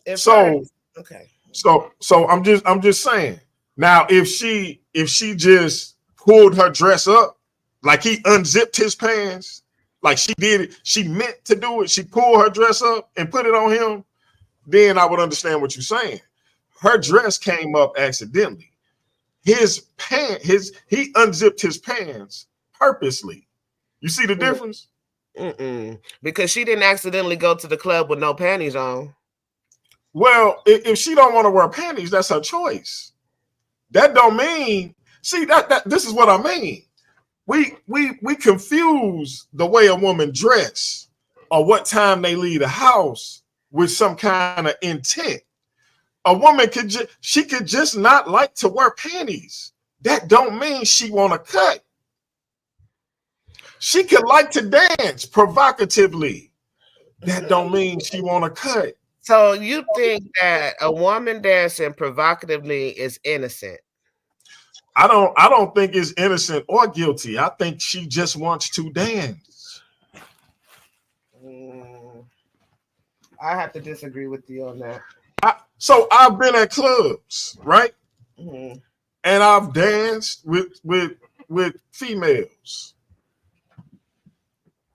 Okay. So I'm just saying. Now, if she just pulled her dress up, like he unzipped his pants, like she did it, she meant to do it. She pulled her dress up and put it on him. Then I would understand what you're saying. Her dress came up accidentally. He unzipped his pants purposely. You see the difference? Because she didn't accidentally go to the club with no panties on. Well, if she don't want to wear panties, that's her choice. That don't mean. See that this is what I mean. We confuse the way a woman dress or what time they leave the house with some kind of intent. A woman could just not like to wear panties. That don't mean she want to cut. She could like to dance provocatively. that don't mean she want to cut. So you think that a woman dancing provocatively is innocent? I don't think it's innocent or guilty. I think she just wants to dance. I have to disagree with you on that. So I've been at clubs, right? Mm-hmm. And I've danced with females.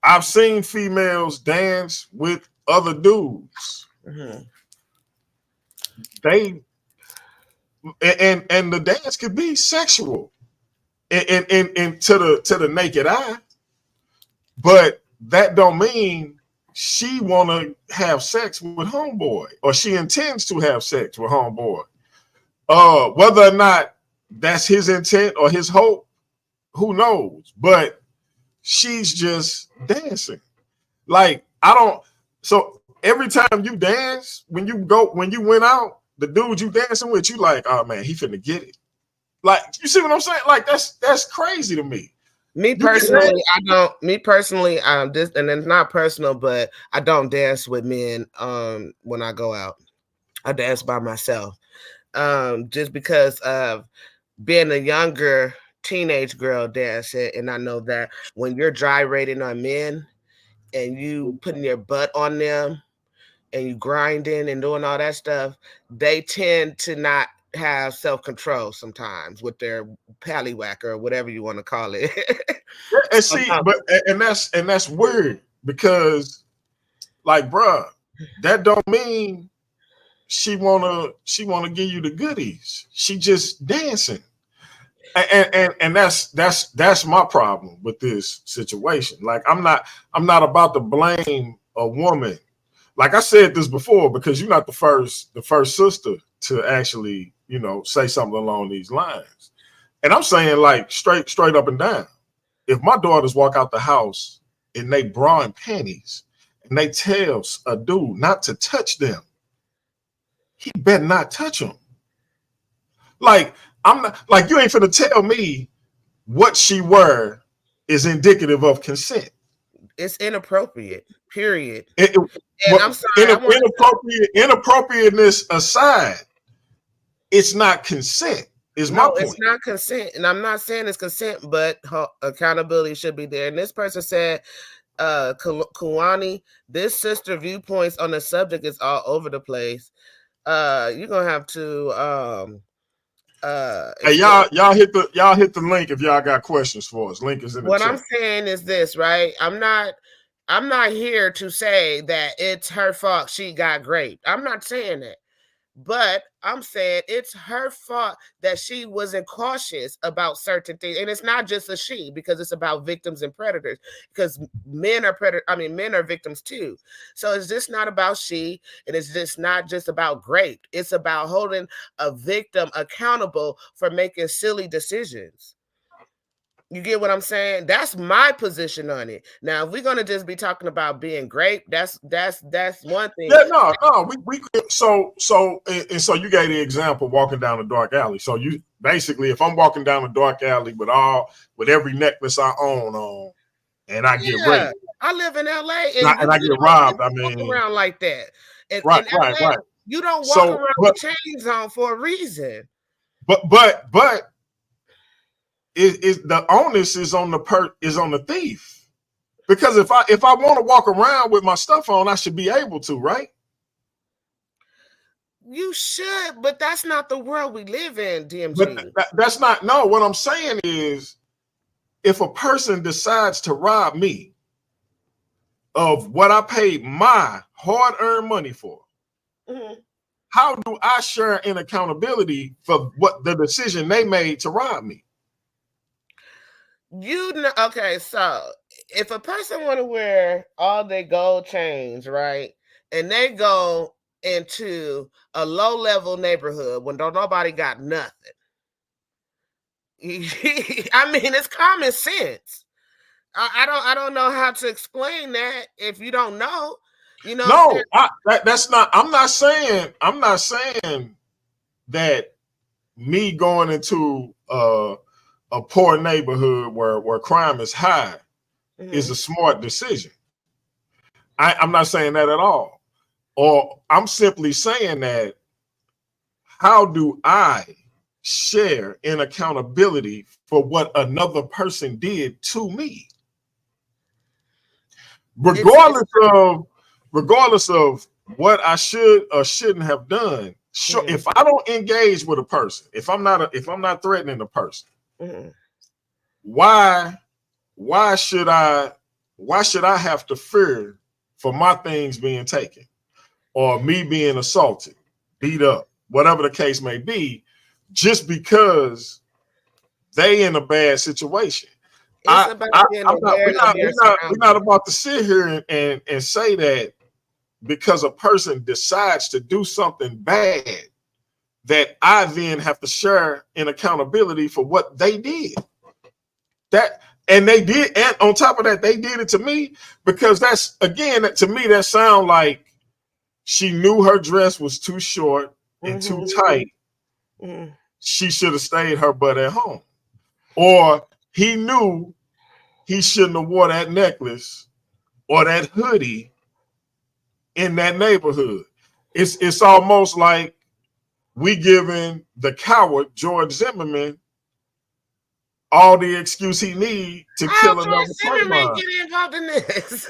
I've seen females dance with other dudes. Mm-hmm. They and the dance could be sexual and to the naked eye, but that don't mean she want to have sex with homeboy or she intends to have sex with homeboy. Whether or not that's his intent or his hope, who knows? But she's just dancing. Like I don't. So every time you dance, when you went out, the dude you dancing with, you like, oh man, he finna get it. Like you see what I'm saying? Like that's crazy to me. Me personally, I don't. Me personally, this and it's not personal, but I don't dance with men. When I go out, I dance by myself. Just because of being a younger teenage girl dancing, and I know that when you're gyrating on men and you putting your butt on them and you grinding and doing all that stuff, they tend to not have self-control sometimes with their pallywhack or whatever you want to call it. And see, but that's weird because, like, bruh, that don't mean she wanna give you the goodies. She just dancing. And that's my problem with this situation. Like I'm not about to blame a woman. Like I said this before, because you're not the first sister to actually, say something along these lines. And I'm saying like straight up and down. If my daughters walk out the house in they bra and panties and they tell a dude not to touch them, he better not touch them. Like I'm not like you ain't finna tell me what she wear is indicative of consent. It's inappropriate. Period. And I'm sorry, inappropriateness aside, it's not consent. My point. It's not consent, and I'm not saying it's consent, but accountability should be there. And this person said, Kuwani, this sister viewpoints on the subject is all over the place. You're gonna have to hey, y'all hit the link if y'all got questions for us. Link is in the chat. What I'm saying is this, right? I'm not here to say that it's her fault she got raped. I'm not saying that. But I'm saying it's her fault that she wasn't cautious about certain things. And it's not just a she, because it's about victims and predators, because men are men are victims too. So it's just not about she, and it's just not just about rape. It's about holding a victim accountable for making silly decisions. You get what I'm saying? That's my position on it. Now, if we're gonna just be talking about being great, that's one thing. Yeah, no, we so you gave the example walking down a dark alley. So you basically, if I'm walking down a dark alley with every necklace I own on, and I get raped, I live in LA, and I get robbed. I mean, walk around like that. Right. You don't walk around with chains on for a reason. But is the onus is on the thief, because if I want to walk around with my stuff on, I should be able to, right? You should, but that's not the world we live in, DMG. But that's not. No, what I'm saying is, if a person decides to rob me of what I paid my hard-earned money for, how do I share in accountability for what the decision they made to rob me? Okay, so if a person want to wear all their gold chains, right, and they go into a low-level neighborhood when nobody got nothing, I mean, it's common sense. I don't know how to explain that if you don't know. No, that's not. I'm not saying that me going into a poor neighborhood where crime is high is a smart decision. I'm not saying that at all. Or I'm simply saying that how do I share in accountability for what another person did to me? Regardless of what I should or shouldn't have done. Sure, if I don't engage with a person, if I'm not threatening a person, why should I have to fear for my things being taken or me being assaulted, beat up, whatever the case may be, just because they in a bad situation? We're not about to sit here and say that because a person decides to do something bad, that I then have to share in accountability for what they did. And they did, and on top of that, they did it to me, because that's, again, to me, that sound like she knew her dress was too short and too tight. She should have stayed her butt at home. Or he knew he shouldn't have wore that necklace or that hoodie in that neighborhood. It's almost like we giving the coward George Zimmerman all the excuse he need to kill another Zimmerman get involved in this?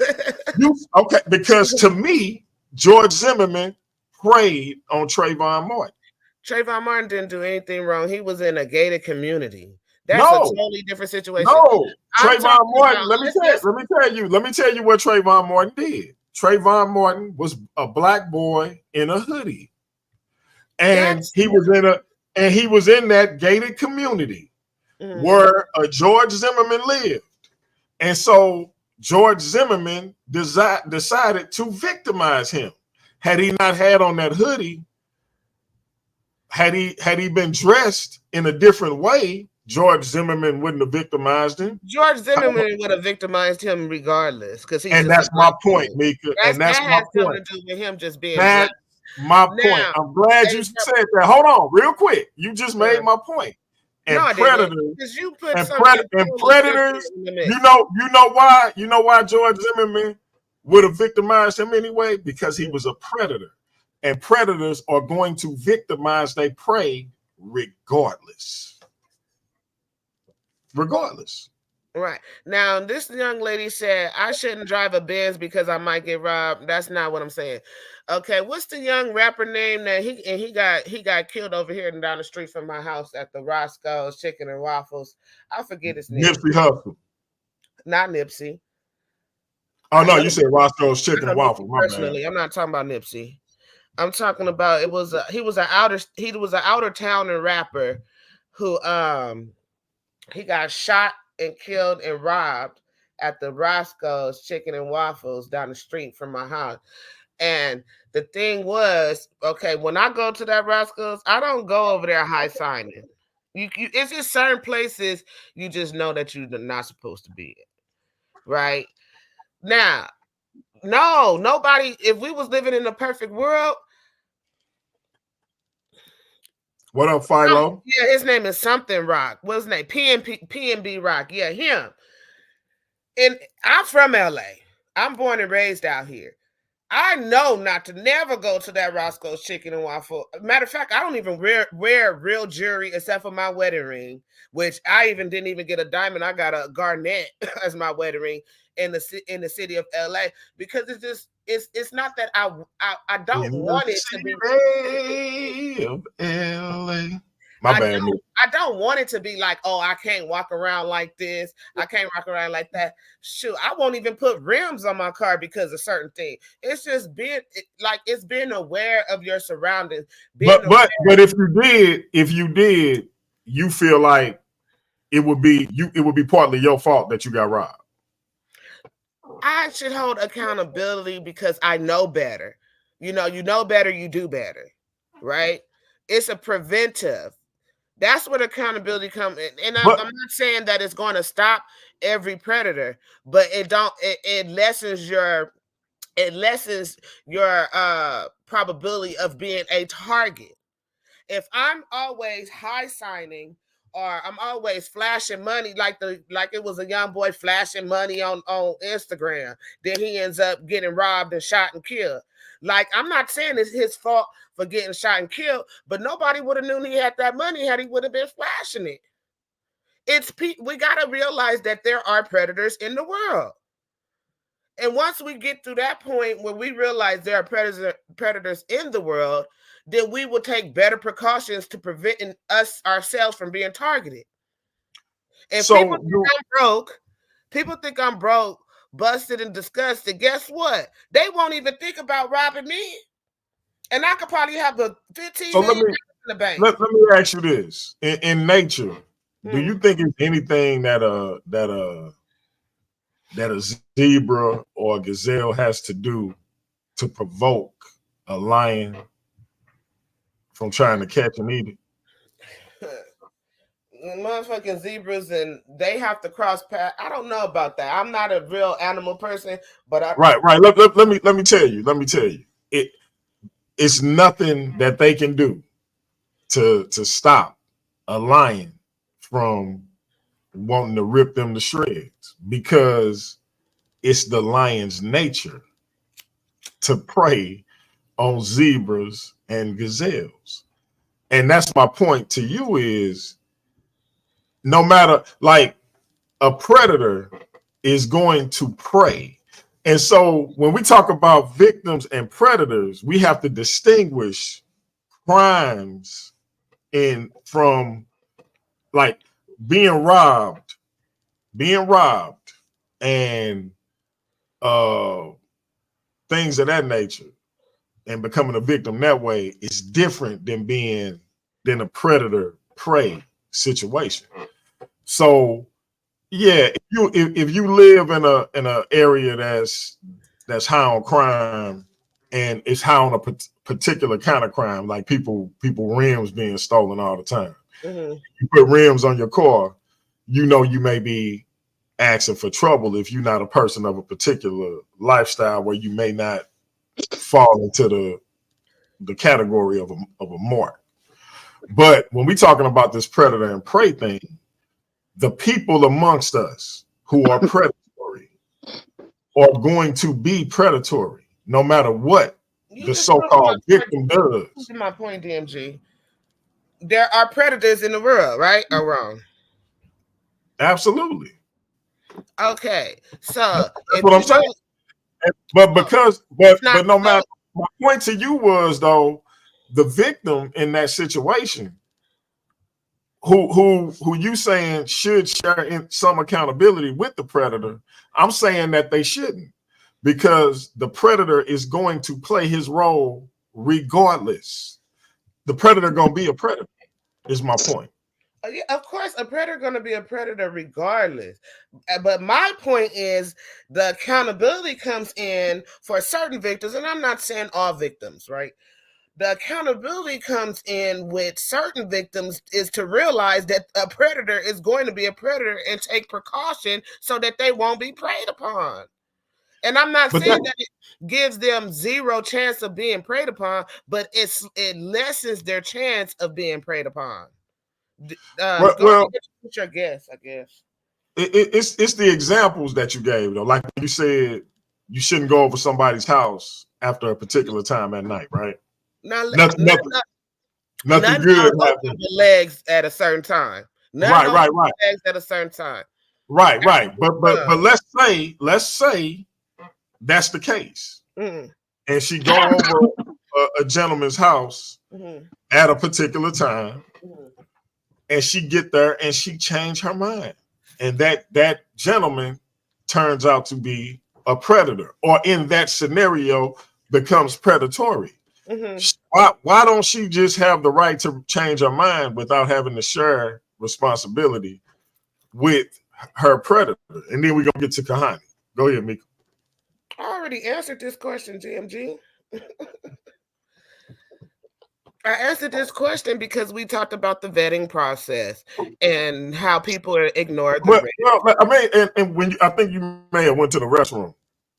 Okay, because to me, George Zimmerman preyed on Trayvon Martin. Trayvon Martin didn't do anything wrong. He was in a gated community. That's a totally different situation. No, Trayvon Martin. Let me tell you what Trayvon Martin did. Trayvon Martin was a black boy in a hoodie, and he was in that gated community where George Zimmerman lived, and so George Zimmerman decided to victimize him. Had he not had on that hoodie, had he been dressed in a different way, George Zimmerman wouldn't have victimized him. George Zimmerman would have victimized him regardless, because and that's my point, Meika. And that's my point. To do with him just being that's my point. I'm glad you said that. Hold on, real quick. You just made my point. And predators, predators. You know why? You know why George Zimmerman would have victimized him anyway? Because he was a predator, and predators are going to victimize their prey regardless. Right. Now, this young lady said, I shouldn't drive a Benz because I might get robbed. That's not what I'm saying. Okay, what's the young rapper name that he got killed over here and down the street from my house at the Roscoe's Chicken and Waffles? I forget his name. Nipsey Hussle. Not Nipsey. Oh no, you said Roscoe's Chicken and Waffles. Personally, I'm not talking about Nipsey. I'm talking about he was an outer towner rapper who he got shot and killed and robbed at the Roscoe's Chicken and Waffles down the street from my house. And the thing was, okay, when I go to that Roscoe's, I don't go over there high signing. It's just certain places you just know that you're not supposed to be in. Right? Now, no, nobody, if we was living in a perfect world. What up, Philo? Yeah, his name is something Rock. What's his name? PNB Rock. Yeah, him. And I'm from LA. I'm born and raised out here. I know not to never go to that Roscoe's Chicken and Waffle. Matter of fact, I don't even wear real jewelry except for my wedding ring, which I didn't even get a diamond. I got a garnet as my wedding ring in the city of LA, because it's not that I don't want it to be of LA. I don't want it to be like, oh, I can't walk around like this. I can't walk around like that. Shoot, I won't even put rims on my car because of certain things. It's just being aware of your surroundings. But if you did, you feel like it would be partly your fault that you got robbed. I should hold accountability because I know better. You know better, you do better, right? It's a preventive. That's what accountability comes in. And I'm not saying that it's going to stop every predator, but it lessens your probability of being a target. If I'm always high signing or I'm always flashing money like it was a young boy flashing money on Instagram. Then he ends up getting robbed and shot and killed. Like, I'm not saying it's his fault for getting shot and killed, but nobody would have known he had that money had he would have been flashing it. We got to realize that there are predators in the world. And once we get through that point where we realize there are predators in the world, then we will take better precautions to prevent ourselves from being targeted. If people think I'm broke, busted, and disgusted, guess what? They won't even think about robbing me. And I could probably have a 15 million in the bank. Let me ask you this. In nature, do you think it's anything that a zebra or a gazelle has to do to provoke a lion from trying to catch and eat it? Motherfucking zebras, and they have to cross paths. I don't know about that. I'm not a real animal person, but right. Let me tell you. It's nothing that they can do to stop a lion from wanting to rip them to shreds, because it's the lion's nature to prey on zebras and gazelles. And that's my point to you is, no matter, like, a predator is going to prey. And so when we talk about victims and predators, we have to distinguish crimes from, like, being robbed and things of that nature, and becoming a victim that way is different than a predator prey situation. So yeah, if you live in a area that's high on crime, and it's high on a particular kind of crime, like people rims being stolen all the time. You put rims on your car, you may be asking for trouble if you're not a person of a particular lifestyle where you may not fall into the category of a mark. But when we're talking about this predator and prey thing, the people amongst us who are predatory are going to be predatory no matter what the so-called victim does. This is my point, DMG. There are predators in the world, right or wrong? Absolutely. Okay, so that's what I'm saying. But no matter, my point to you was, though, the victim in that situation, who you saying should share in some accountability with the predator, I'm saying that they shouldn't, because the predator is going to play his role regardless. The predator gonna be a predator, is my point. Yeah, of course, a predator going to be a predator regardless. But my point is the accountability comes in for certain victims, and I'm not saying all victims, right? The accountability comes in with certain victims is to realize that a predator is going to be a predator and take precaution so that they won't be preyed upon. And I'm not saying that it gives them zero chance of being preyed upon, but it lessens their chance of being preyed upon. Well, your guess, I guess. It's the examples that you gave, though. Like you said, you shouldn't go over somebody's house after a particular time at night, right? Nothing good happens. The legs at a certain time. Right. Legs at a certain time. Right. But let's say that's the case, and she go over a gentleman's house at a particular time. And she get there and she changed her mind, and that gentleman turns out to be a predator, or in that scenario becomes predatory. Why don't she just have the right to change her mind without having to share responsibility with her predator? And then we're gonna get to Kahani. Go ahead, Meika. I already answered this question, DMG. I answered this question because we talked about the vetting process and how people are ignored. I think you may have went to the restroom.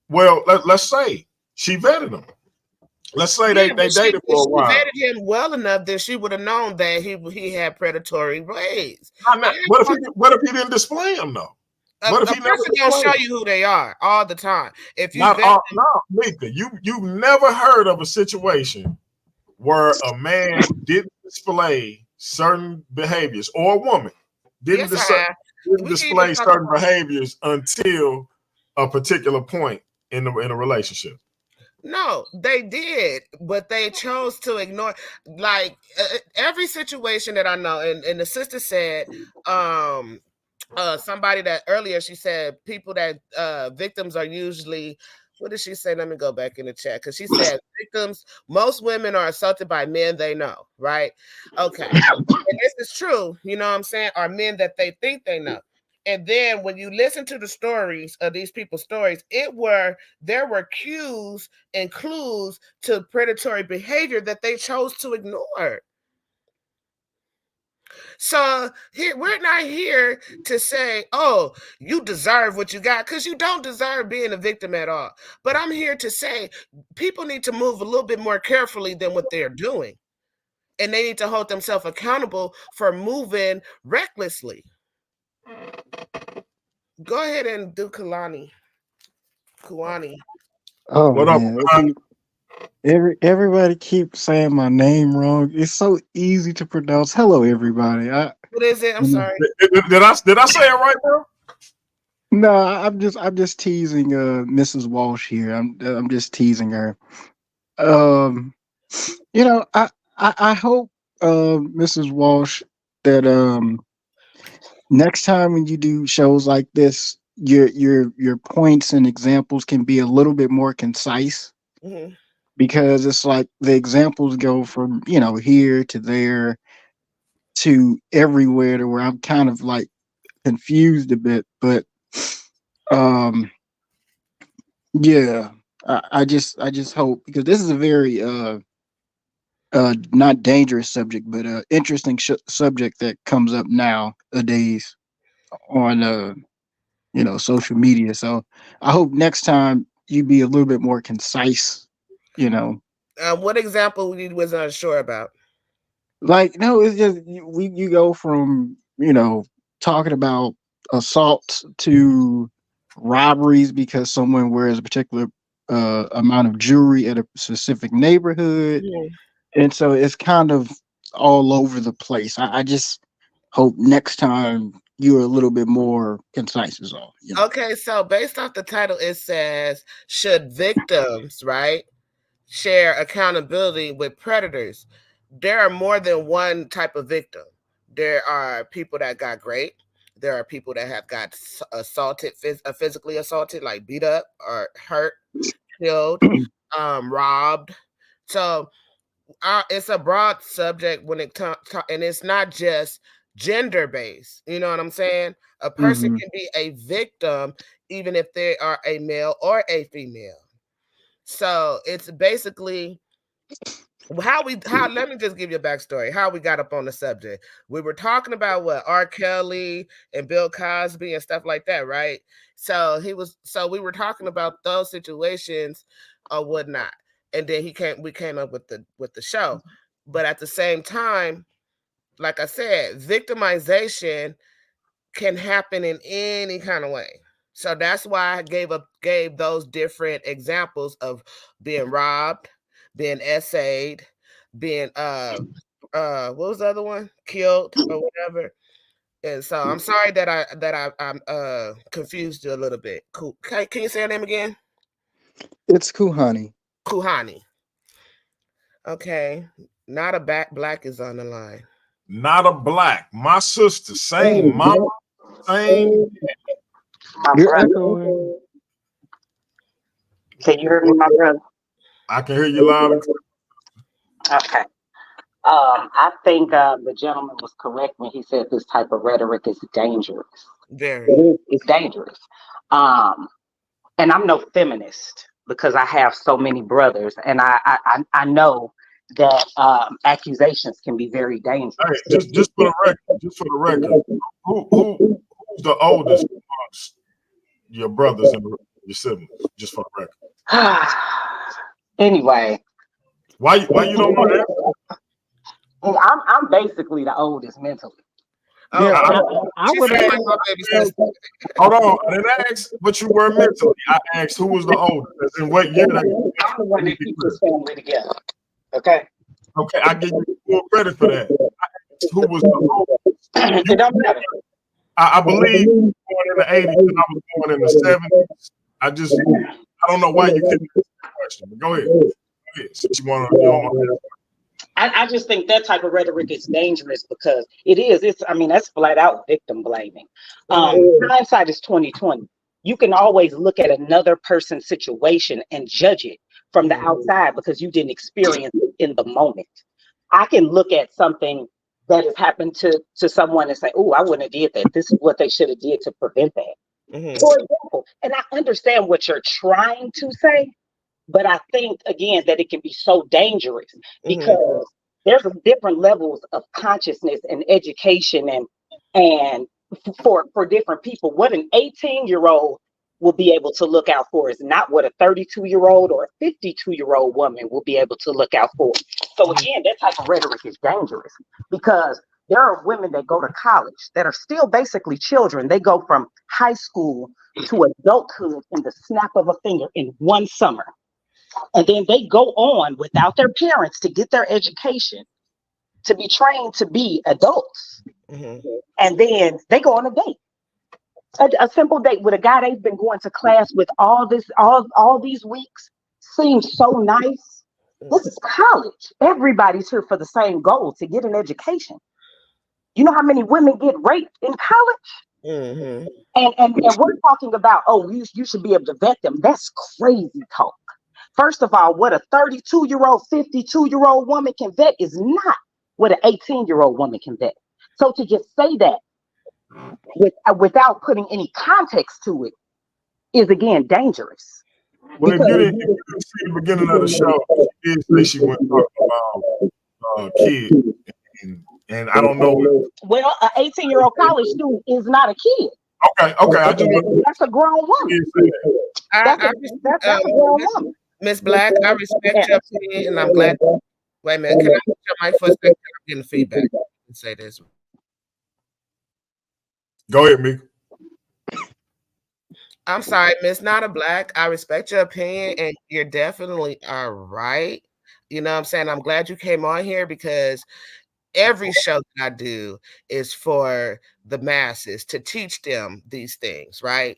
Well, let's say she vetted him. Let's say Yeah, they dated for a she while. vetted him well enough that she would have known that he had predatory ways. What if he didn't display them though? A What if he never person gonna displayed show them? you who they are all the time. If you Not vet all, them, no, Meika, you've never heard of a situation where a man didn't display certain behaviors, or a woman didn't, yes, I have. didn't We can even display talk certain about. behaviors until a particular point in a relationship. No, they did, but they chose to ignore. Like every situation that I know, and the sister said, somebody that earlier she said people that victims are usually. What did she say? Let me go back in the chat because she said victims. Most women are assaulted by men they know, right? Okay, and this is true. You know what I'm saying? Are men that they think they know. And then when you listen to the stories of these people's stories, there were cues and clues to predatory behavior that they chose to ignore. So here we're not here to say, oh, you deserve what you got, because you don't deserve being a victim at all. But I'm here to say people need to move a little bit more carefully than what they're doing. And they need to hold themselves accountable for moving recklessly. Go ahead and do Kalani. Kuani. Oh What up? man, everybody keeps saying my name wrong. It's so easy to pronounce. Hello, everybody. What is it? I'm You know, sorry. Did I say it right, bro? no, I'm just teasing Mrs. Walsh here. I'm just teasing her. Um, I hope Mrs. Walsh that next time when you do shows like this, your points and examples can be a little bit more concise. Mm-hmm. Because it's like the examples go from here to there to everywhere, to where I'm kind of like confused a bit. But um yeah, I just hope, because this is a very not dangerous subject, but interesting subject that comes up nowadays on social media. So I hope next time you be a little bit more concise. you know What example you was unsure about? Like, no, it's just you go from talking about assaults to robberies because someone wears a particular amount of jewelry at a specific neighborhood, Mhm. and so it's kind of all over the place. I just hope next time you're a little bit more concise, is all. Okay, so based off the title, it says, should victims, right, share accountability with predators? There are more than one type of victim. There are people that got raped. There are people that have got assaulted, physically assaulted, like beat up or hurt, killed, robbed. So it's a broad subject when it comes, and it's not just gender based. You know what I'm saying? A person Hmm. can be a victim even if they are a male or a female. So it's basically how let me just give you a backstory how we got up on the subject. We were talking about what R. Kelly and Bill Cosby and stuff like that, right? So we were talking about those situations or whatnot, and then we came up with the show. But at the same time, like I said, victimization can happen in any kind of way. So that's why I gave those different examples of being robbed, being essayed, being what was the other one? Killed or whatever. And so I'm sorry that I'm confused you a little bit. Cool. Can you say her name again? It's cool, honey. Kuhani. Okay. Not a black is on the line. Not a black. My sister, same mama, same. You're echoing. Can you hear me, my brother? I can hear you loud and clear. Okay. I think the gentleman was correct when he said this type of rhetoric is dangerous. Very. It's dangerous. And I'm no feminist because I have so many brothers, and I know that accusations can be very dangerous. Hey, just for the record, who's the oldest amongst your brothers and your siblings? Just for the record. Anyway, Why you don't want to answer? I'm basically the oldest mentally. Oh, Yeah, I she would sound ask. like my baby sister. Hold on. I didn't ask what you were mentally. I asked who was the oldest and what year they. I'm the one that keeps this family together. Okay. Okay, I give you full credit for that. I asked who was the oldest. It don't matter. I believe you were born in the 80s and I was born in the 70s. I don't know why you couldn't answer that question. But go ahead. Since you don't want to. I just think that type of rhetoric is dangerous because that's flat out victim blaming. Hindsight is 2020. You can always look at another person's situation and judge it from the outside because you didn't experience it in the moment. I can look at something that has happened to someone and say, "Oh, I wouldn't have did that. This is what they should have did to prevent that." For example, and I understand what you're trying to say, but I think again that it can be so dangerous because there's different levels of consciousness and education and for different people. What an 18-year-old will be able to look out for is not what a 32-year-old or a 52-year-old woman will be able to look out for. So again, that type of rhetoric is dangerous because there are women that go to college that are still basically children. They go from high school to adulthood in the snap of a finger in one summer. And then they go on without their parents to get their education, to be trained to be adults. And then they go on a date. A simple date with a guy they've been going to class with all these weeks seems so nice. This is college. Everybody's here for the same goal, to get an education. You know how many women get raped in college? And we're talking about, oh, you should be able to vet them. That's crazy talk. First of all, what a 32-year-old, 52-year-old woman can vet is not what an 18-year-old woman can vet. So to just say that without putting any context to it is, again, dangerous. Well, if you didn't see the beginning of the show, she did say she went talking about kids. And I don't know. Well, an 18-year-old college student is not a kid. Okay. That's a grown woman. That's a grown woman. Miss Black, I respect your opinion, and I'm glad. Wait a minute, can I put your mic for a second? I'm getting feedback. Say this. Go ahead, Meika. I'm sorry, Miss Not a Black. I respect your opinion, and you're definitely all right. You know what I'm saying? I'm glad you came on here because every show that I do is for the masses to teach them these things, right?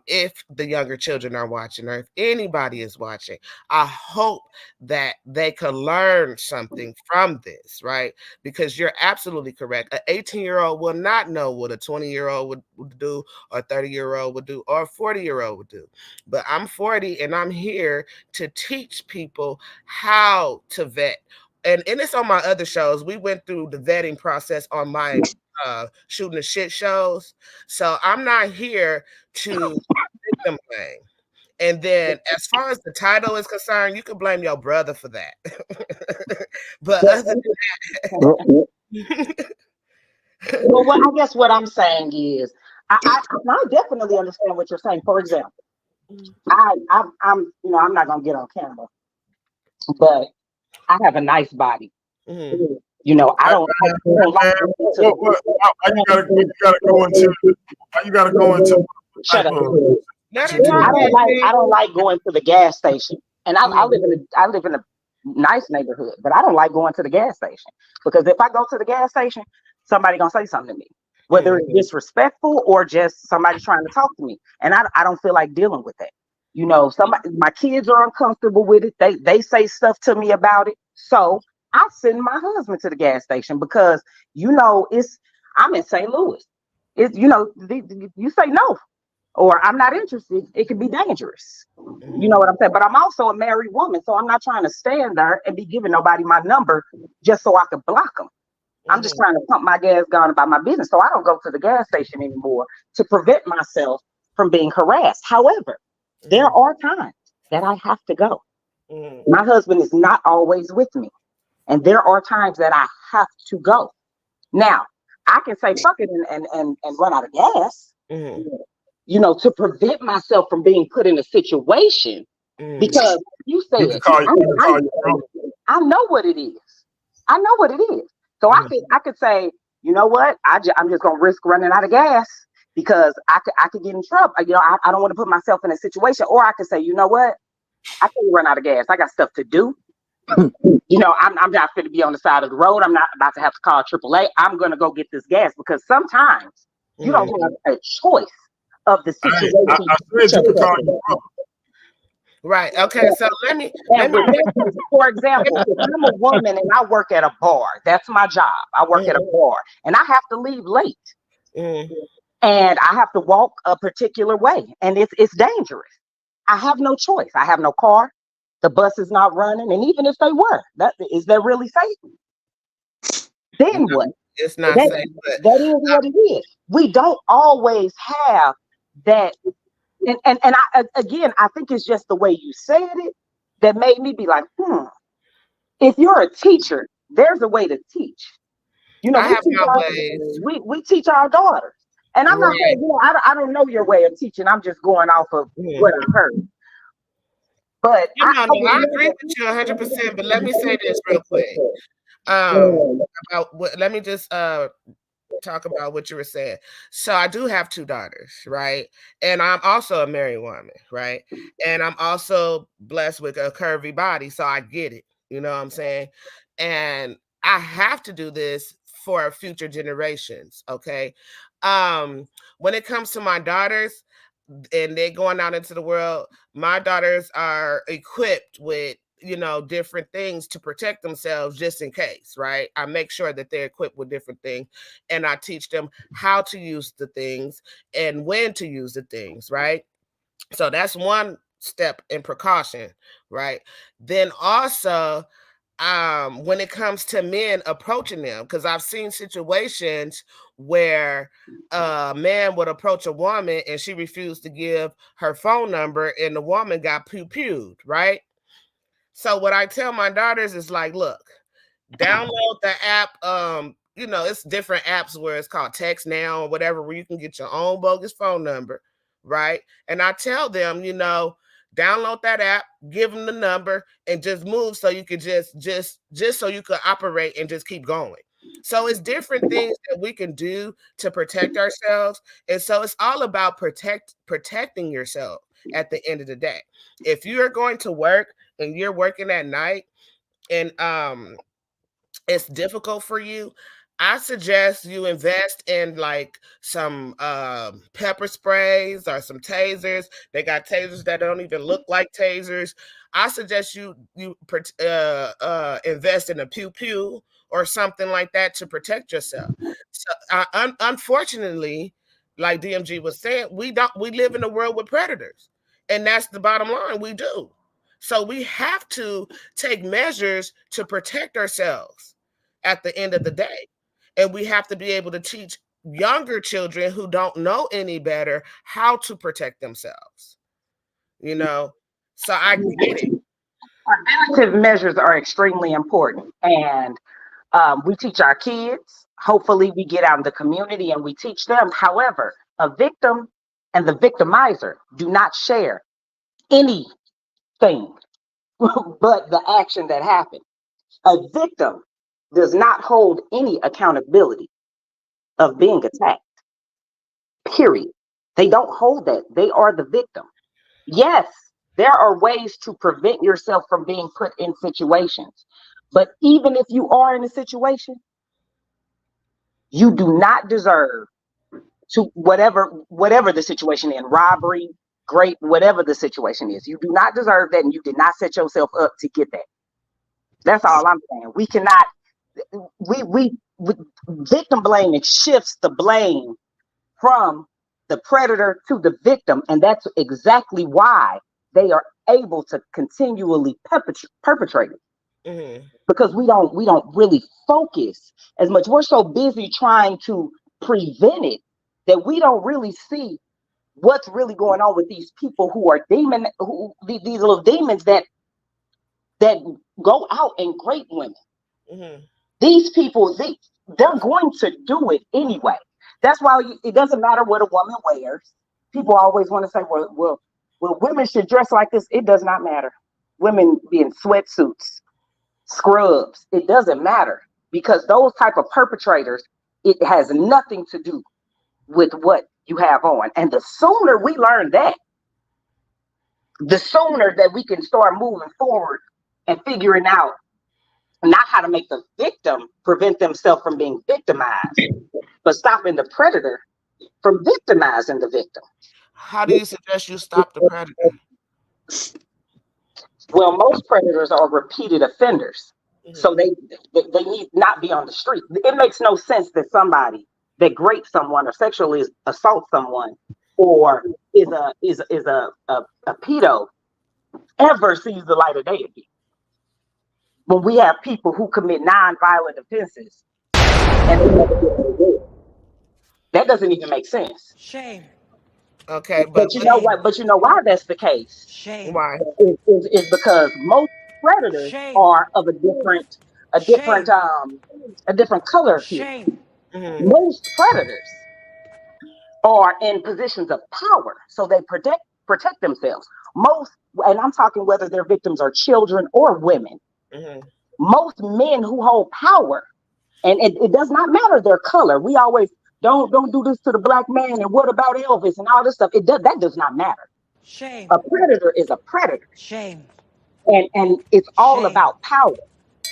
If the younger children are watching or if anybody is watching, I hope that they could learn something from this, right? Because you're absolutely correct. An 18-year-old will not know what a 20-year-old would do or a 30-year-old would do or a 40-year-old would do. But I'm 40 and I'm here to teach people how to vet. And it's on my other shows. We went through the vetting process on my shooting the shit shows. So I'm not here to victim blame. And then as far as the title is concerned, you can blame your brother for that. But other than that, well, I guess what I'm saying is I definitely understand what you're saying. For example, I'm not gonna get on camera, but I have a nice body. You know, I don't like. Why you gotta go into? Shut up. I don't like going to the gas station, and I live in a nice neighborhood, but I don't like going to the gas station because if I go to the gas station, somebody gonna say something to me, whether it's disrespectful or just somebody trying to talk to me, and I don't feel like dealing with that. You know, my kids are uncomfortable with it. They say stuff to me about it, so I send my husband to the gas station because I'm in St. Louis. You say no. Or I'm not interested, it could be dangerous. You know what I'm saying? But I'm also a married woman, so I'm not trying to stand there and be giving nobody my number just so I can block them. I'm just trying to pump my gas gun about my business, so I don't go to the gas station anymore to prevent myself from being harassed. However, there are times that I have to go. My husband is not always with me, and there are times that I have to go. Now, I can say fuck it and run out of gas. To prevent myself from being put in a situation, because you said I know what it is. I know what it is. So I could say, you know what? I'm just gonna risk running out of gas because I could get in trouble. You know, I don't want to put myself in a situation. Or I could say, you know what? I can't run out of gas. I got stuff to do. You know, I'm not going to be on the side of the road. I'm not about to have to call AAA. I'm going to go get this gas because sometimes you don't have a choice of the situation. I said you could call your brother. Right. Okay. So let me. For example, if I'm a woman and I work at a bar, that's my job. I work at a bar and I have to leave late. And I have to walk a particular way, and it's dangerous. I have no choice. I have no car. The bus is not running, and even if they were, is that really safe? Then what? It's not safe. But that is what it is. We don't always have that, and I think it's just the way you said it that made me be like, if you're a teacher, there's a way to teach. You know, we teach our daughters. And I'm not saying, you know, I don't know your way of teaching. I'm just going off of what I heard. But I agree with you 100%. But let me say this real quick. Let me just talk about what you were saying. So I do have 2 daughters, right? And I'm also a married woman, right? And I'm also blessed with a curvy body, so I get it. You know what I'm saying? And I have to do this for future generations, okay? When it comes to my daughters and they're going out into the world, my daughters are equipped with, you know, different things to protect themselves just in case, right? I make sure that they're equipped with different things and I teach them how to use the things and when to use the things, right? So that's one step in precaution, right? Then also, when it comes to men approaching them, because I've seen situations where a man would approach a woman and she refused to give her phone number and the woman got pew-pewed, right? So what I tell my daughters is like, look, download the app. You know, it's different apps where it's called Text Now or whatever, where you can get your own bogus phone number, right? And I tell them, you know, download that app, give them the number, and just move so you could just so you could operate and just keep going. So it's different things that we can do to protect ourselves. And so it's all about protecting yourself at the end of the day. If you're going to work and you're working at night and it's difficult for you, I suggest you invest in like some pepper sprays or some tasers. They got tasers that don't even look like tasers. I suggest you invest in a pew pew or something like that to protect yourself. So, unfortunately, like DMG was saying, we live in a world with predators, and that's the bottom line. We do. So we have to take measures to protect ourselves at the end of the day. And we have to be able to teach younger children who don't know any better how to protect themselves. You know, so I get it. Preventative measures are extremely important. And we teach our kids. Hopefully we get out in the community and we teach them. However, a victim and the victimizer do not share anything but the action that happened. A victim does not hold any accountability of being attacked. Period. They don't hold that. They are the victim. Yes, there are ways to prevent yourself from being put in situations. But even if you are in a situation, you do not deserve to whatever the situation is, robbery, great, whatever the situation is, you do not deserve that, and you did not set yourself up to get that. That's all I'm saying. We cannot. We victim blaming shifts the blame from the predator to the victim, and that's exactly why they are able to continually perpetrate it. Mm-hmm. Because we don't really focus as much. We're so busy trying to prevent it that we don't really see what's really going on with these people who are these little demons that go out and grape women. Mm-hmm. These people, they're going to do it anyway. That's why it doesn't matter what a woman wears. People always want to say, well, women should dress like this. It does not matter. Women be in sweatsuits, scrubs. It doesn't matter, because those type of perpetrators, it has nothing to do with what you have on. And the sooner we learn that, the sooner that we can start moving forward and figuring out not how to make the victim prevent themselves from being victimized, but stopping the predator from victimizing the victim. How do you suggest you stop the predator? Well, most predators are repeated offenders. So they need not be on the street. It makes no sense that somebody that rapes someone or sexually assaults someone or is a pedo ever sees the light of day again. When we have people who commit non-violent offenses and they never get rewarded, that doesn't even make sense. Shame. Okay, But you know what? But you know why that's the case? Shame. why? Is because most predators Shame. are of a different color hue. Shame. Most predators are in positions of power, so they protect themselves. Most, and I'm talking whether their victims are children or women. Most men who hold power, and it does not matter their color. We always don't do this to the black man, and what about Elvis and all this stuff? That does not matter. Shame. A predator is a predator. Shame. And it's all Shame. about power.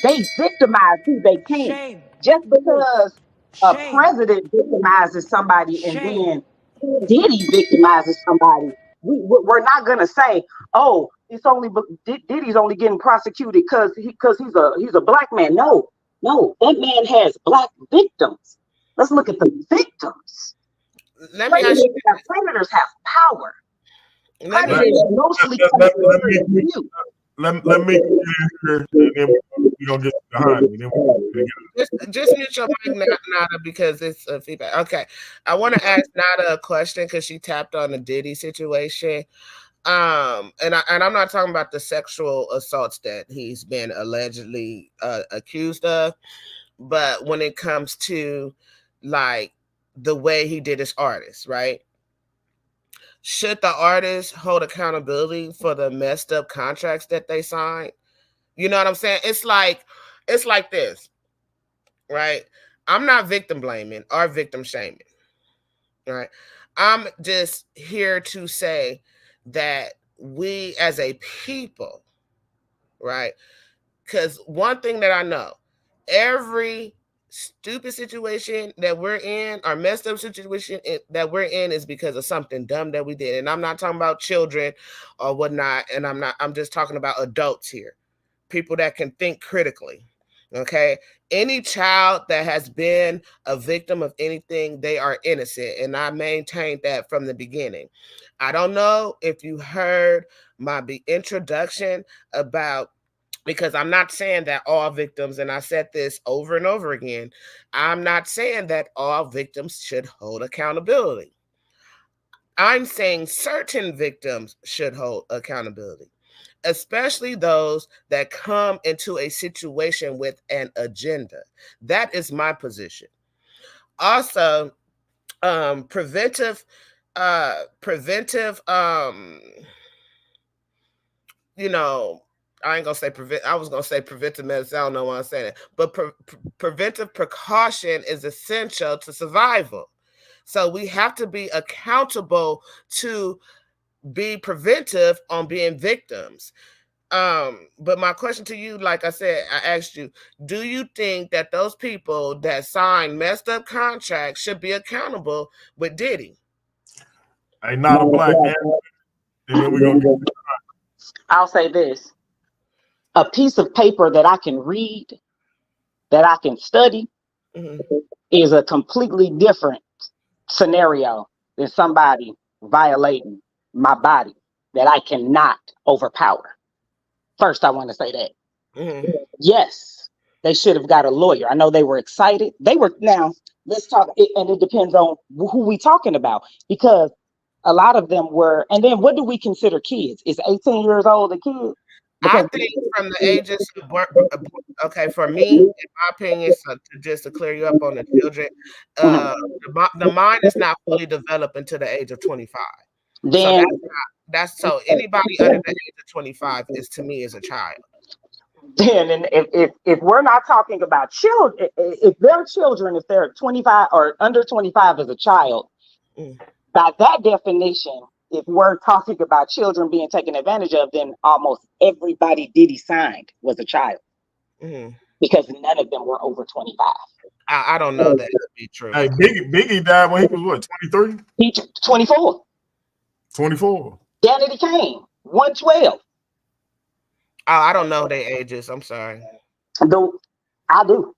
They victimize who they can. Shame. Just because a Shame. president victimizes somebody Shame. and then Diddy victimizes somebody, we're not gonna say, oh, it's only Diddy's only getting prosecuted because he's a black man. No, that man has black victims. Let's look at the victims. Let me ask you. Predators have power. Let me Predators mostly let me hear, and then we're gonna get behind me. just mute your mic, Nada, because it's feedback. Okay, I want to ask Nada a question because she tapped on the Diddy situation. And I'm not talking about the sexual assaults that he's been allegedly accused of, but when it comes to like the way he did his artist, right? Should the artist hold accountability for the messed up contracts that they signed? You know what I'm saying? It's like this, right? I'm not victim blaming or victim shaming, right? I'm just here to say that we as a people, right? Because one thing that I know, every stupid situation that we're in, or messed up situation that we're in, is because of something dumb that we did. And I'm not talking about children or whatnot, and I'm just talking about adults here, people that can think critically. Okay, any child that has been a victim of anything, they are innocent, and I maintained that from the beginning. I don't know if you heard my introduction about, because I'm not saying that all victims, and I said this over and over again, I'm not saying that all victims should hold accountability. I'm saying certain victims should hold accountability, especially those that come into a situation with an agenda. That is my position. Also, preventive, you know, I ain't gonna say I was gonna say preventive medicine. I don't know why I'm saying it, but preventive precaution is essential to survival. So we have to be accountable to be preventive on being victims. But my question to you, like I said, I asked you, do you think that those people that sign messed up contracts should be accountable with Diddy? I'm not a black man. And then we're gonna get. I'll say this. A piece of paper that I can read, that I can study, is a completely different scenario than somebody violating my body that I cannot overpower. First, I want to say that. Yes, they should have got a lawyer. I know they were excited. Now, let's talk, and it depends on who we talking about, because a lot of them were, and then what do we consider kids? Is 18 years old a kid? I think from the ages of okay, for me, in my opinion, so just to clear you up on the children, the mind is not fully developed until the age of 25. Then so that's so anybody under the age of 25 is, to me, is a child. then and if we're not talking about children, if they're children, if they're 25 or under 25 as a child, by that definition, if we're talking about children being taken advantage of, then almost everybody Diddy signed was a child because none of them were over 25. I don't know that to be true. Hey, Biggie died when he was what, 23? He 24. 24. Danity Kane, 112. I don't know their ages. I'm sorry. Though I do.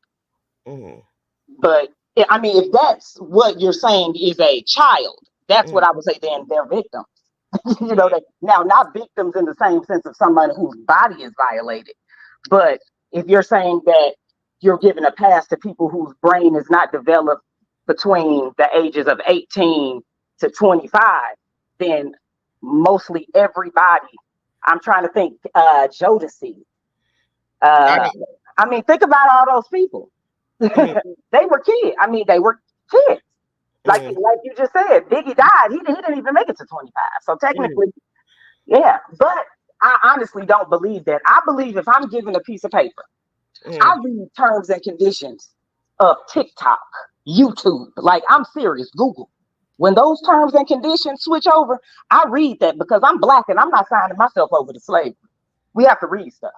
But I mean, if that's what you're saying is a child, that's what I would say. Then they're victims. You know, that now not victims in the same sense of somebody whose body is violated, but if you're saying that you're giving a pass to people whose brain is not developed between the ages of 18 to 25, then mostly everybody. I'm trying to think. Jodeci. I mean, think about all those people. They were kids. I mean, they were kids. Like you just said, Biggie died. He didn't even make it to 25. So technically, yeah. But I honestly don't believe that. I believe if I'm given a piece of paper, I read terms and conditions of TikTok, YouTube. Like, I'm serious. Google. When those terms and conditions switch over, I read that because I'm Black and I'm not signing myself over to slavery. We have to read stuff.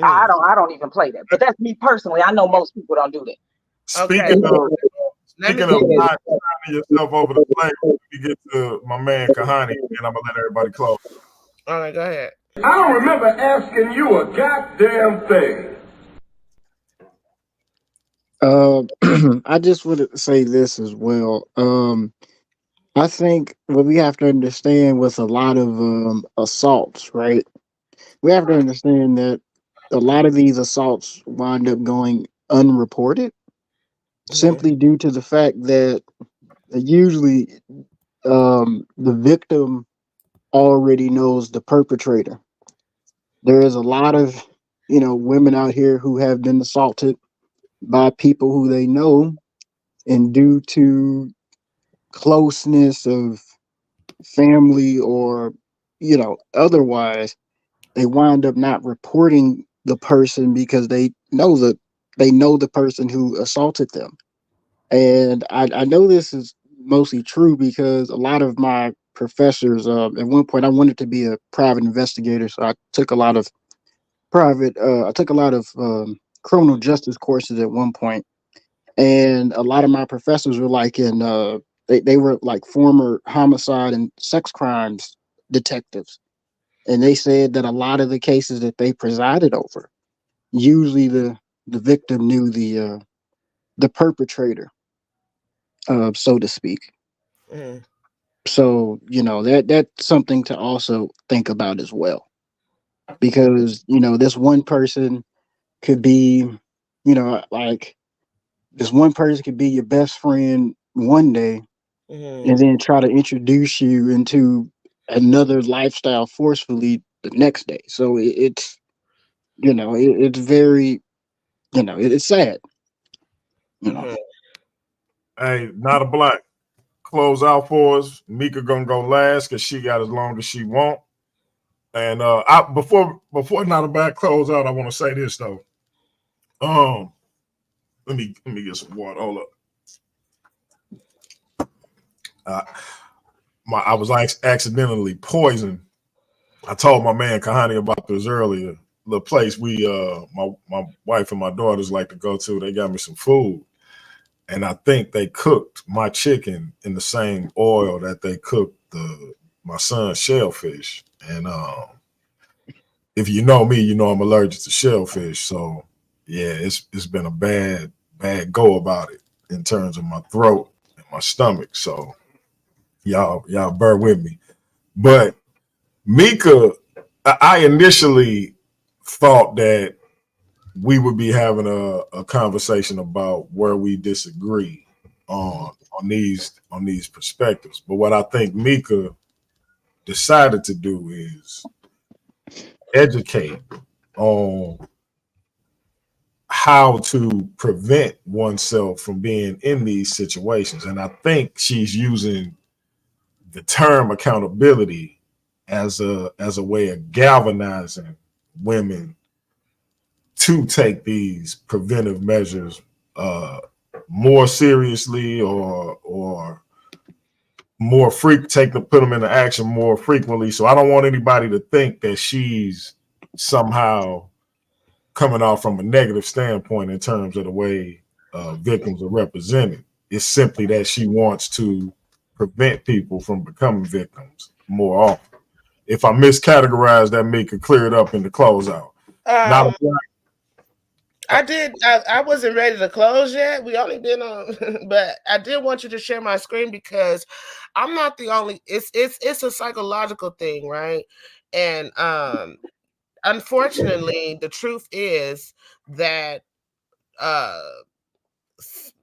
I don't even play that. But that's me personally. I know most people don't do that. Speaking of not signing yourself over the plate, we get to my man Kahani, and I'm gonna let everybody close. All right, go ahead. I don't remember asking you a goddamn thing. I just want to say this as well. I think what we have to understand with a lot of assaults, right? We have to understand that a lot of these assaults wind up going unreported simply due to the fact that usually the victim already knows the perpetrator. There is a lot of, women out here who have been assaulted by people who they know, and due to closeness of family or, otherwise, they wind up not reporting the person because they know the person who assaulted them. And I know this is mostly true because a lot of my professors, at one point I wanted to be a private investigator. So I took a lot of criminal justice courses at one point. And a lot of my professors were like they were like former homicide and sex crimes detectives. And they said that a lot of the cases that they presided over, usually the victim knew the perpetrator, so to speak. So, that's something to also think about as well. Because, this one person could be, like this one person could be your best friend one day and then try to introduce you into another lifestyle forcefully the next day. So it's very, it's sad. Hey, not a Black. Close out for us. Meika gonna go last because she got as long as she want. And before not a Black close out, I want to say this though. Let me get some water. Hold up. I was accidentally poisoned. I told my man Kahani about this earlier. The place my wife and my daughters like to go to, they got me some food. And I think they cooked my chicken in the same oil that they cooked my son's shellfish. And if you know me, you know I'm allergic to shellfish. So yeah, it's been a bad go about it in terms of my throat and my stomach. So y'all bear with me. But Meika, I initially thought that we would be having a conversation about where we disagree on these perspectives. But what I think Meika decided to do is educate on how to prevent oneself from being in these situations. And I think she's using the term accountability as a way of galvanizing women to take these preventive measures more seriously or more put them into action more frequently. So I don't want anybody to think that she's somehow coming off from a negative standpoint in terms of the way victims are represented. It's simply that she wants to prevent people from becoming victims more often. If I miscategorize that, Meika, clear it up in the closeout. Not a I did. I wasn't ready to close yet. We only been on, but I did want you to share my screen because I'm not the only. It's a psychological thing, right? And unfortunately, the truth is that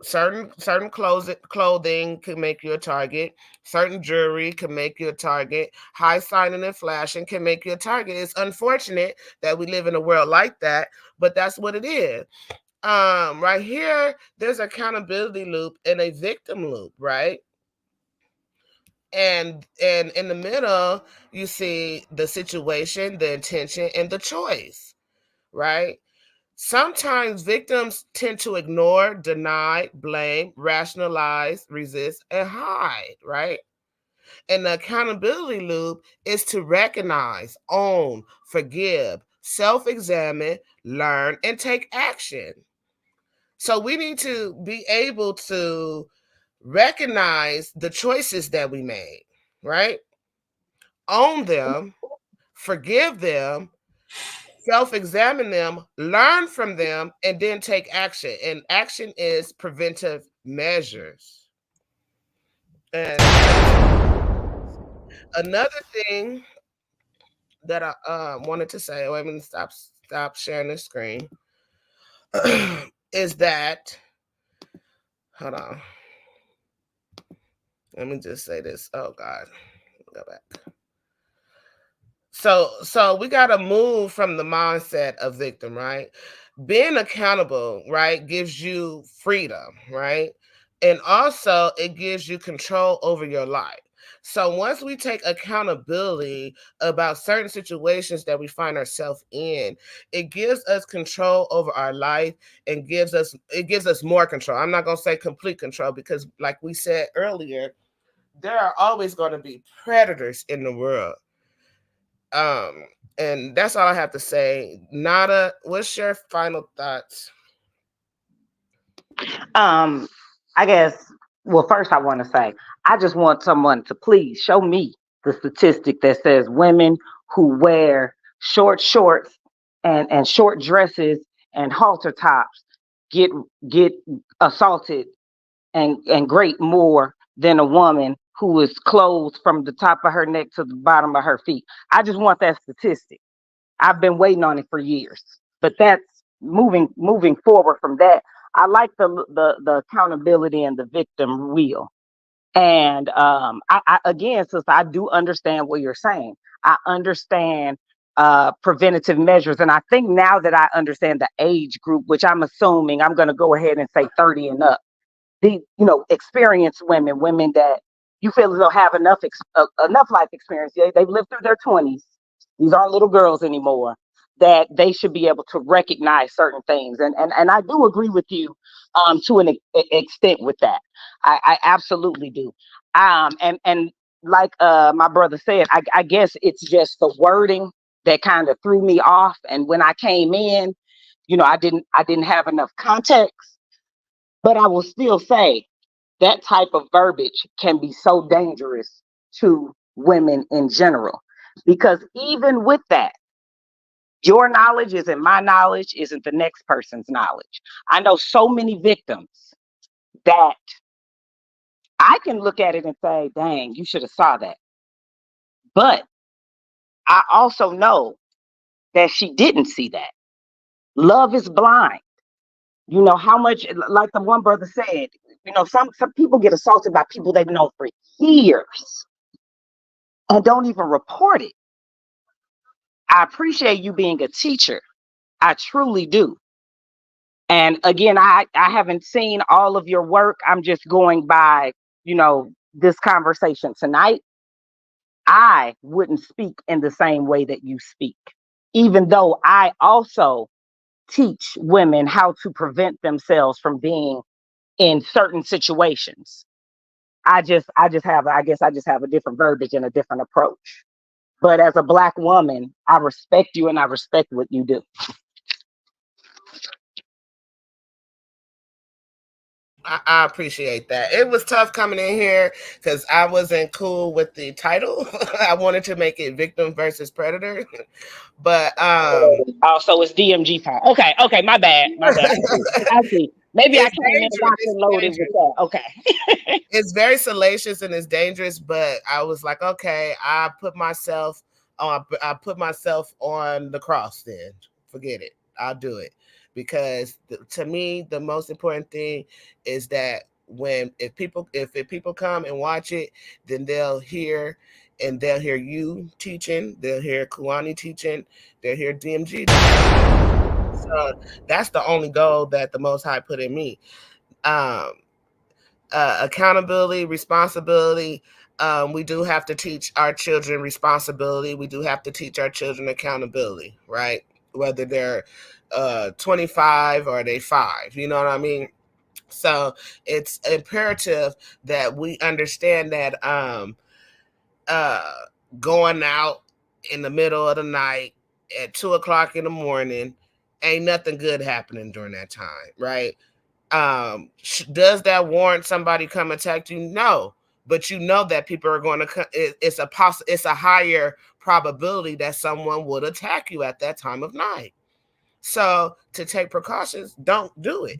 certain clothing can make you a target. Certain jewelry can make you a target. High signing and flashing can make you a target. It's unfortunate that we live in a world like that, but that's what it is. Right here, there's accountability loop and a victim loop, right? And in the middle, you see the situation, the intention, and the choice, right? Sometimes victims tend to ignore, deny, blame, rationalize, resist, and hide, right? And the accountability loop is to recognize, own, forgive, self-examine, learn, and take action. So we need to be able to recognize the choices that we made, right? Own them, forgive them, self-examine them, learn from them, and then take action. And action is preventive measures. And another thing that I wanted to say, wait a minute, stop sharing the screen, is that, hold on. Let me just say this. Oh God, go back. So we got to move from the mindset of victim, right? Being accountable, right, gives you freedom, right? And also it gives you control over your life. So once we take accountability about certain situations that we find ourselves in, it gives us control over our life and gives us more control. I'm not going to say complete control because like we said earlier, there are always going to be predators in the world. And that's all I have to say. Nada, what's your final thoughts? I guess, well, first I want to say, I just want someone to please show me the statistic that says women who wear short shorts and short dresses and halter tops get get assaulted and great more than a woman who is clothed from the top of her neck to the bottom of her feet. I just want that statistic. I've been waiting on it for years. But that's moving forward from that. I like the accountability and the victim wheel. And I again, since I do understand what you're saying, I understand preventative measures. And I think now that I understand the age group, which I'm assuming I'm going to go ahead and say 30 and up, the experienced women that you feel as though have enough life experience. They've lived through their 20s. These aren't little girls anymore. That they should be able to recognize certain things, and I do agree with you to an extent with that. I absolutely do. And like my brother said, I guess it's just the wording that kind of threw me off. And when I came in, I didn't have enough context. But I will still say that type of verbiage can be so dangerous to women in general. Because even with that, your knowledge isn't my knowledge, isn't the next person's knowledge. I know so many victims that I can look at it and say, dang, you should have saw that. But I also know that she didn't see that. Love is blind. How much, like the one brother said, some people get assaulted by people they've known for years and don't even report it. I appreciate you being a teacher. I truly do. And again, I haven't seen all of your work. I'm just going by, this conversation tonight. I wouldn't speak in the same way that you speak, even though I also teach women how to prevent themselves from being in certain situations. I guess I just have a different verbiage and a different approach. But as a Black woman, I respect you and I respect what you do. I appreciate that. It was tough coming in here because I wasn't cool with the title. I wanted to make it victim versus predator. But Also, it's DMG fault. Okay, my bad. I see. Maybe I it's came in dangerous. locked and loaded with that. Okay. It's very salacious and it's dangerous, but I was like, okay, I put myself on the cross. Then forget it. I'll do it because to me, the most important thing is that if people come and watch it, then they'll hear you teaching, they'll hear Kuani teaching, they'll hear DMG. So that's the only goal that the Most High put in me. Accountability, responsibility. We do have to teach our children responsibility. We do have to teach our children accountability, right? Whether they're 25 or they 5, you know what I mean? So it's imperative that we understand that going out in the middle of the night at 2:00 in the morning, ain't nothing good happening during that time, right? Does that warrant somebody come attack you? No, but you know that people are going to come. It's a higher probability that someone would attack you at that time of night. So to take precautions, don't do it.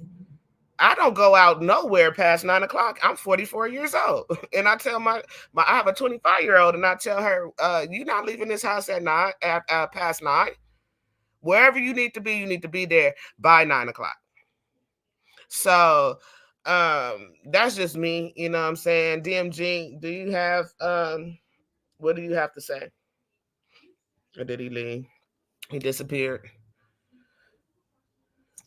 I don't go out nowhere past 9:00. I'm 44 years old, and I tell I have a 25-year-old, and I tell her, "You're not leaving this house at past 9. Wherever you need to be there by 9:00." So that's just me, you know what I'm saying? DMG, do you have what do you have to say? Or did he leave? He disappeared.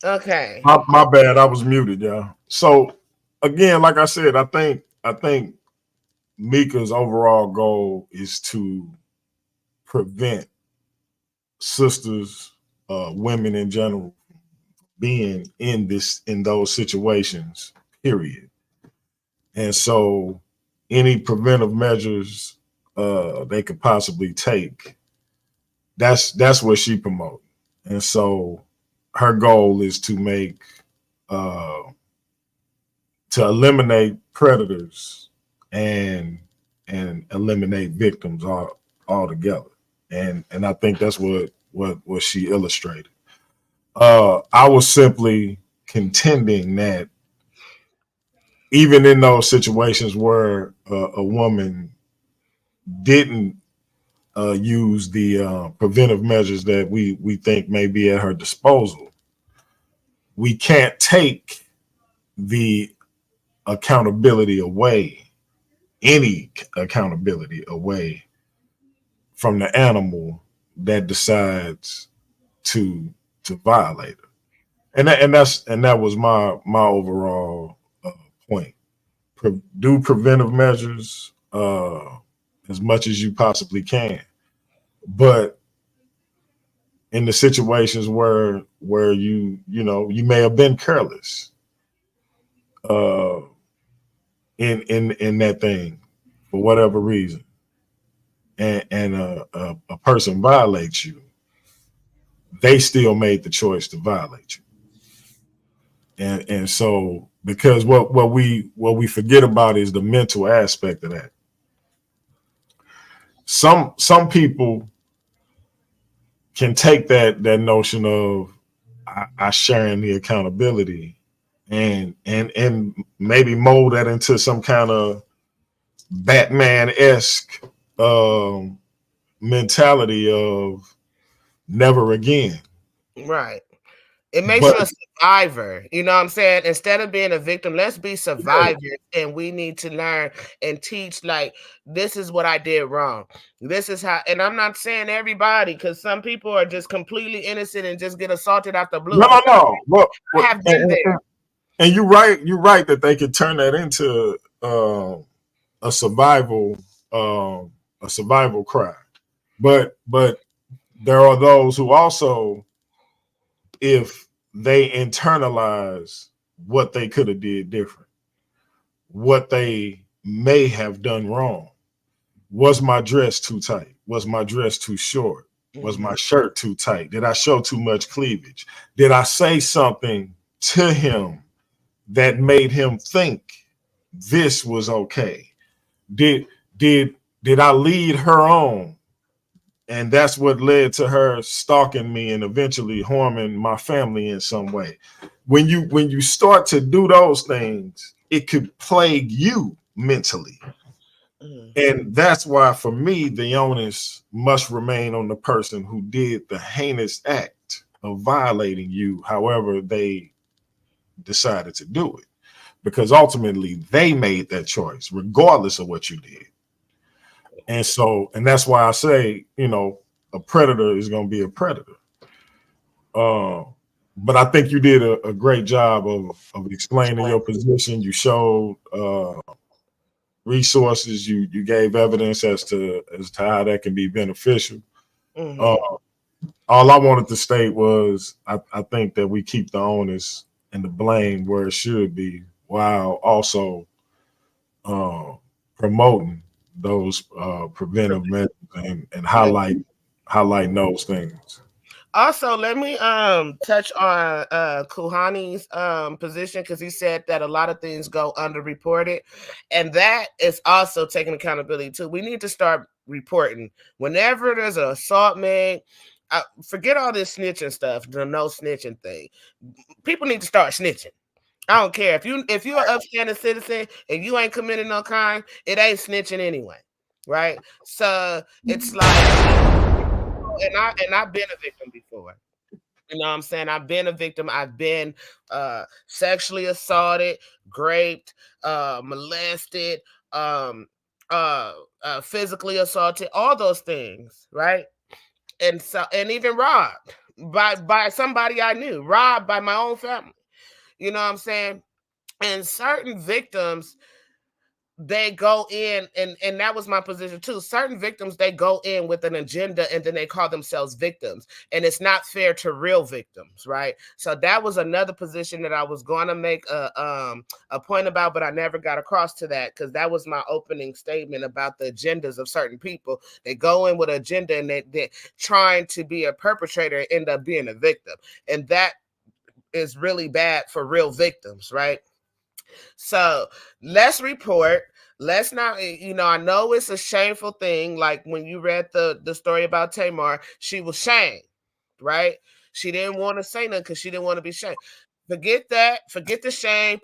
Okay. My bad, I was muted, y'all. So again, like I said, I think Meika's overall goal is to prevent sisters, women in general, being in those situations, period. And so any preventive measures they could possibly take, that's what she promotes. And so her goal is to make to eliminate predators and eliminate victims altogether. And I think that's what she illustrated. I was simply contending that even in those situations where a woman didn't use the preventive measures that we think may be at her disposal, we can't take the accountability away, any accountability away from the animal that decides to violate her. And that was my overall point. Do preventive measures as much as you possibly can, but in the situations where you may have been careless in that thing for whatever reason, and a person violates you, they still made the choice to violate you. And so because what we forget about is the mental aspect of that. Some people can take that notion of I sharing the accountability and maybe mold that into some kind of Batman-esque mentality of never again. Right. It makes you a survivor. You know what I'm saying? Instead of being a victim, let's be survivors. And we need to learn and teach, like, this is what I did wrong. This is how, and I'm not saying everybody, because some people are just completely innocent and just get assaulted out the blue. No. Well, I have been there. And you're right that they could turn that into a survival cry. But there are those who also, if they internalize what they could have did different, what they may have done wrong. Was my dress too tight? Was my dress too short? Was my shirt too tight? Did I show too much cleavage? Did I say something to him that made him think this was okay? Did did did I lead her on? And that's what led to her stalking me and eventually harming my family in some way. When you start to do those things, it could plague you mentally. And that's why, for me, the onus must remain on the person who did the heinous act of violating you, however they decided to do it. Because ultimately, they made that choice, regardless of what you did. And that's why I say, a predator is going to be a predator. But I think you did a great job of explaining your position. You showed resources. You gave evidence as to how that can be beneficial. All I wanted to state was I think that we keep the onus and the blame where it should be, while also promoting those preventive measures and highlighting those things. Also, let me touch on Kuhani's position, because he said that a lot of things go underreported, and that is also taking accountability too. We need to start reporting whenever there's an assault made. Forget all this snitching stuff, the no snitching thing. People need to start snitching. I don't care if you're an upstanding citizen and you ain't committing no crime, it ain't snitching anyway, right? So it's like. And I've been a victim before. You know what I'm saying? I've been a victim. I've been sexually assaulted, raped, molested, physically assaulted, all those things, right? And even robbed by somebody I knew, robbed by my own family. You know what I'm saying? And certain victims, they go in, and that was my position too. Certain victims, they go in with an agenda and then they call themselves victims, and it's not fair to real victims, right? So that was another position that I was going to make a point about, but I never got across to that, because that was my opening statement about the agendas of certain people. They go in with an agenda and they're trying to be a perpetrator and end up being a victim, and that is really bad for real victims, right? So let's report. Let's not, I know it's a shameful thing. Like when you read the story about Tamar, she was shamed, right? She didn't want to say nothing because she didn't want to be shamed. Forget that. Forget the shame.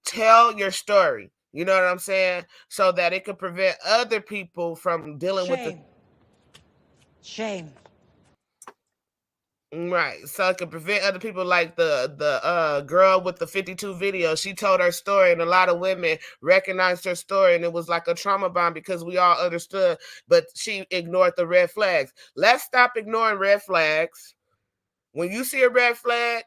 Tell your story. You know what I'm saying? So that it could prevent other people from dealing with the shame. Right. So it can prevent other people, like the girl with the 52 video. She told her story and a lot of women recognized her story, and it was like a trauma bomb because we all understood, but she ignored the red flags. Let's stop ignoring red flags. When you see a red flag,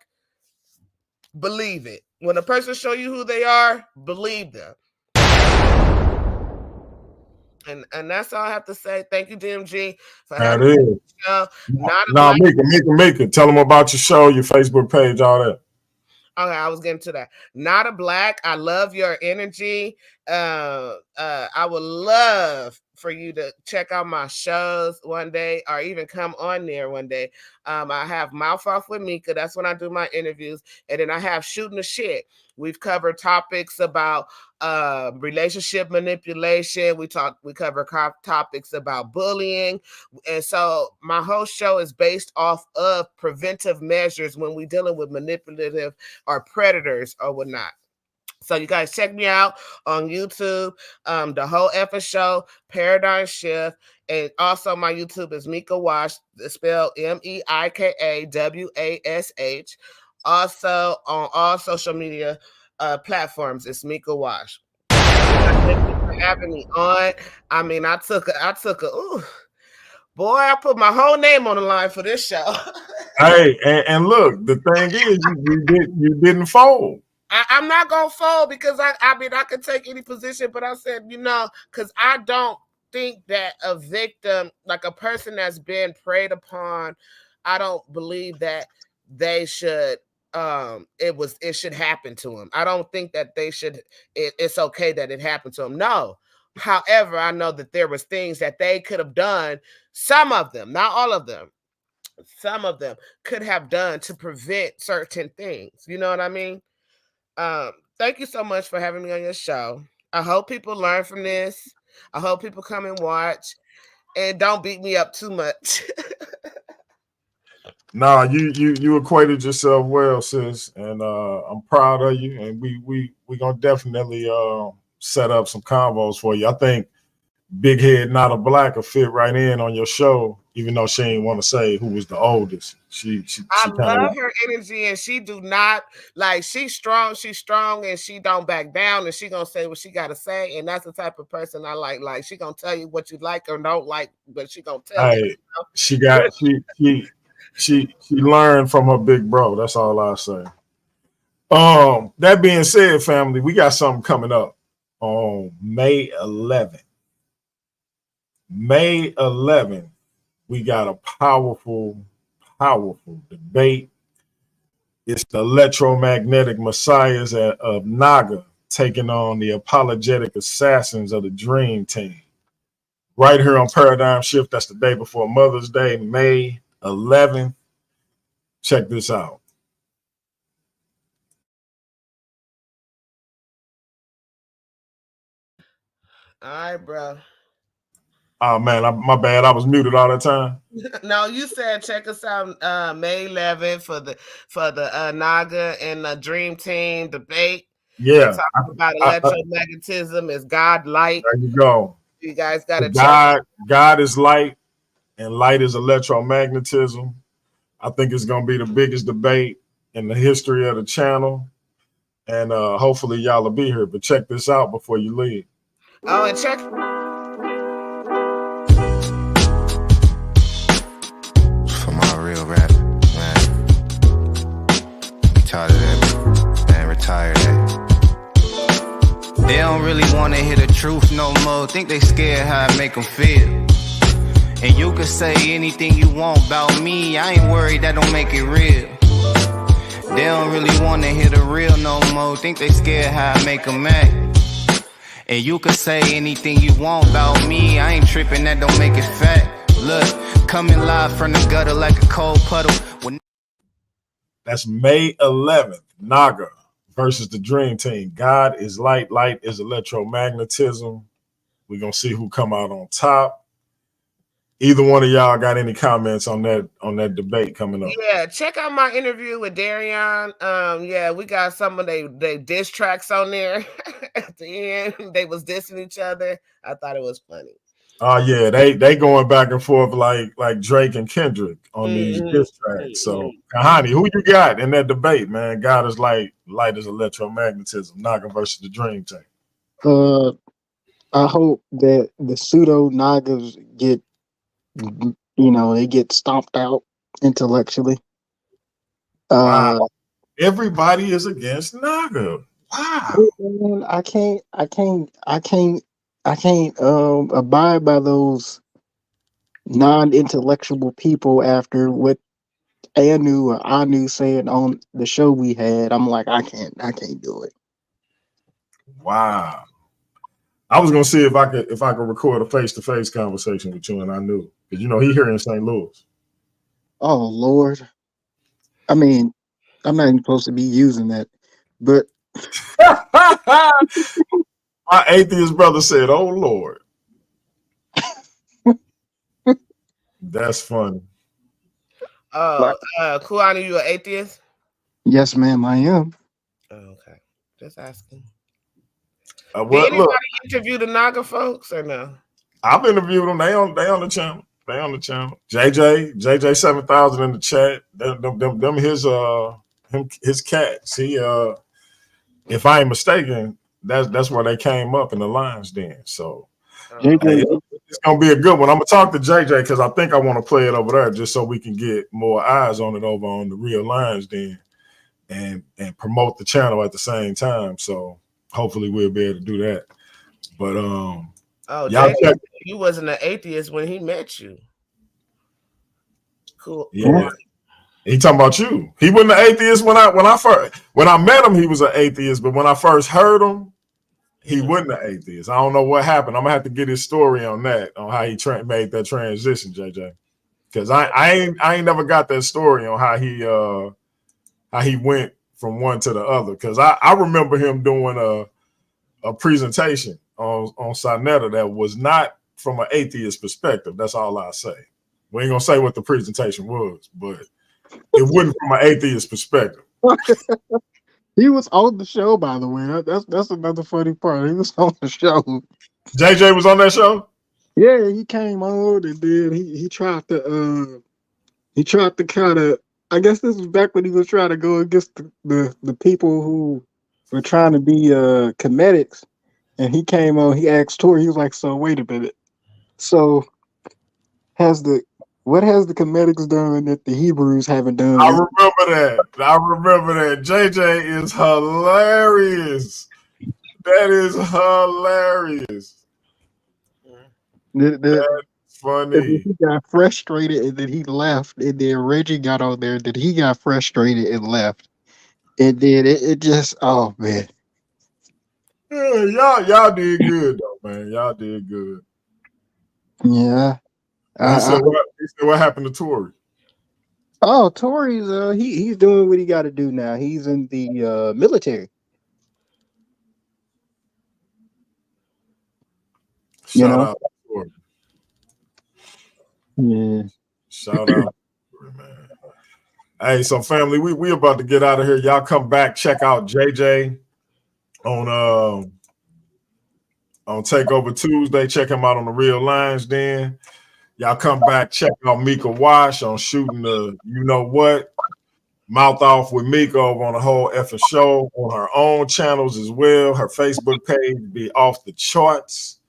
believe it. When a person show you who they are, believe them. And that's all I have to say. Thank you, DMG, for having me on the show. Meika, tell them about your show, your Facebook page, all that. Okay, I was getting to that. Not a Black. I love your energy. I would love for you to check out my shows one day, or even come on there one day. I have Mouth Off with Meika. That's when I do my interviews. And then I have Shooting the Shit. We've covered topics about relationship manipulation. We cover topics about bullying. And so my whole show is based off of preventive measures when we're dealing with manipulative or predators or whatnot. So you guys check me out on YouTube, the whole Effa Show, Paradigm Shift, and also my YouTube is Meika Wash, spelled MEIKAWASH. Also on all social media platforms, it's Meika Wash. Thank you for having me on. I mean, I took boy, I put my whole name on the line for this show. Hey, and look, the thing is, you didn't fold. I'm not gonna fold, because I mean I could take any position, but I said, because I don't think that a victim, like a person that's been preyed upon, I don't believe that they should it should happen to him. I don't think that they should it's okay that it happened to him. No. However, I know that there was things that they could have done, some of them, not all of them. Some of them could have done to prevent certain things. You know what I mean? Thank you so much for having me on your show. I hope people learn from this. I hope people come and watch and don't beat me up too much. Nah, you equated yourself well, sis, and I'm proud of you. And we gonna definitely set up some convos for you. I think Big Head Not a Black will fit right in on your show, even though she ain't want to say who was the oldest. I kind love of her energy, and she do not like she's strong, and she don't back down, and she gonna say what she gotta say, and that's the type of person I like. Like she gonna tell you what you like or don't like, but she gonna tell you. Hey, she got she learned from her big bro. That's all I say. That being said, family, we got something coming up on May 11th. May 11th, we got a powerful debate. It's the electromagnetic messiahs of Naga taking on the apologetic assassins of the Dream Team. Right here on Paradigm Shift, that's the day before Mother's Day, May 11th. Check this out. All right, bro. Oh man, my bad. I was muted all the time. No, you said check us out May 11th for the Naga and the Dream Team debate. Yeah, talking about electromagnetism is God light. There you go. You guys gotta check. God is light, and light is electromagnetism. I think it's gonna be the biggest debate in the history of the channel, and hopefully y'all will be here. But check this out before you leave. Oh, and check. For my real rap, man. Tired of that, man. Retired that. They don't really want to hear the truth no more. Think they scared how I make them feel. And you can say anything you want about me. I ain't worried, that don't make it real. They don't really want to hear the real no more. Think they scared how I make them act. And you can say anything you want about me. I ain't tripping, that don't make it fact. Look, coming live from the gutter like a cold puddle. That's May 11th, Naga versus the Dream Team. God is light, light is electromagnetism. We're going to see who come out on top. Either one of y'all got any comments on that debate coming up? Yeah, check out my interview with Darion. Yeah, we got some of they diss tracks on there. At the end, they was dissing each other. I thought it was funny. Yeah, they going back and forth like Drake and Kendrick on these diss tracks. So, Kahani, who you got in that debate, man? God is light, light is electromagnetism. Naga versus the Dream Team. I hope that the pseudo Nagas get, they get stomped out intellectually. Wow. Everybody is against Naga. Wow. Man, I can't abide by those non-intellectual people after what Anu saying on the show we had. I'm like, I can't do it. Wow. I was gonna see if I could record a face-to-face conversation with you, and I knew because he here in St. Louis. Oh Lord. I mean, I'm not even supposed to be using that, but my atheist brother said, "Oh Lord." That's funny. Kuani, you an atheist? Yes, ma'am, I am. Oh, okay, just asking. Did anybody interview the Naga folks or no? I've interviewed them. They on the channel. They on the channel. JJ 7000 in the chat. Them his cats. He if I ain't mistaken, that's where they came up in the Lions Den. So it's gonna be a good one. I'm gonna talk to JJ because I think I want to play it over there just so we can get more eyes on it over on the real Lions Den and promote the channel at the same time. So hopefully we'll be able to do that. But JJ, you wasn't an atheist when he met you. Cool. Yeah. He talking about you. He wasn't an atheist when I met him. He was an atheist, but when I first heard him, he wasn't an atheist. I don't know what happened. I'm gonna have to get his story on that, on how he made that transition, JJ. Because I ain't never got that story on how he went from one to the other. Because I remember him doing a presentation on Sonetta that was not from an atheist perspective. That's all I say. We ain't gonna say what the presentation was, but it wasn't from an atheist perspective. He was on the show, by the way. That's another funny part. He was on the show. JJ was on that show? Yeah, he came on and then he tried to kind of, I guess this was back when he was trying to go against the people who were trying to be comedics, and he came on, he asked Tori, he was like, so wait a minute. So what has the comedics done that the Hebrews haven't done? I remember that. JJ is hilarious. That is hilarious. That's funny. He got frustrated and then he left. And then Reggie got on there. Then he got frustrated and left. And then it just, oh man. Yeah, y'all did good though, man. Y'all did good. Yeah. He said what happened to Tori? Oh, Tori's he's doing what he got to do now. He's in the military. Shout out to Tori. Yeah. Shout out, man. Hey, so family, we about to get out of here. Y'all come back, check out JJ on Takeover Tuesday. Check him out on the Real Lines. Then y'all come back, check out Meika Wash on shooting the you know what, Mouth Off with Meika over on the whole effing show on her own channels as well. Her Facebook page be off the charts.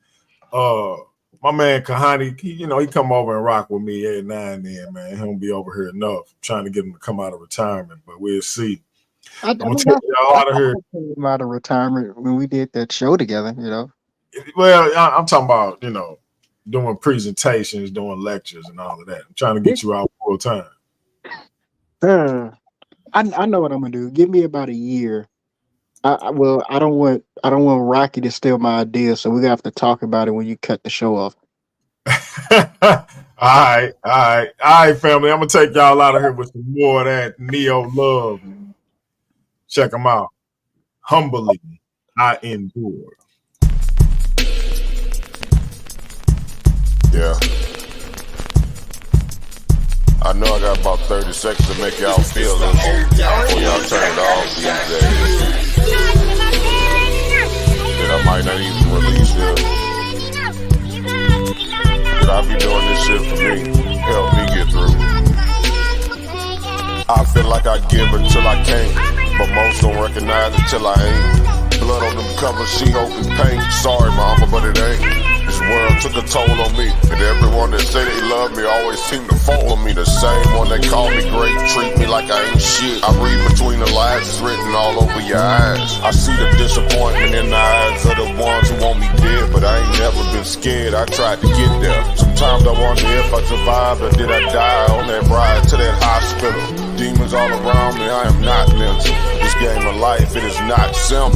My man Kahani, he come over and rock with me every now and then, man. He don't be over here enough. I'm trying to get him to come out of retirement, but we'll see. I'm gonna take y'all out of here. Came out of retirement when we did that show together, Well, I'm talking about, doing presentations, doing lectures and all of that. I'm trying to get you out full time. I know what I'm gonna do. Give me about a year. I don't want Rocky to steal my idea, so we're gonna have to talk about it when you cut the show off. All right, family. I'm gonna take y'all out of here with some more of that Neo love. Check them out. Humbly, I endure. Yeah. I know I got about 30 seconds to make y'all feel this before y'all turn it off these days. That I might not even release this. But I be doing this shit for me. Help me get through. I feel like I give until I can't, but most don't recognize it till I ain't. Blood on them covers, she hoping paint. Sorry mama, but it ain't. This world took a toll on me, and everyone that say they love me always seem to follow me. The same one that call me great, treat me like I ain't shit. I read between the lines, it's written all over your eyes. I see the disappointment in the eyes of the ones who want me dead, but I ain't never been scared. I tried to get there. Sometimes I wonder if I survived or did I die on that ride to that hospital. Demons all around me, I am not mental. This game of life, it is not simple.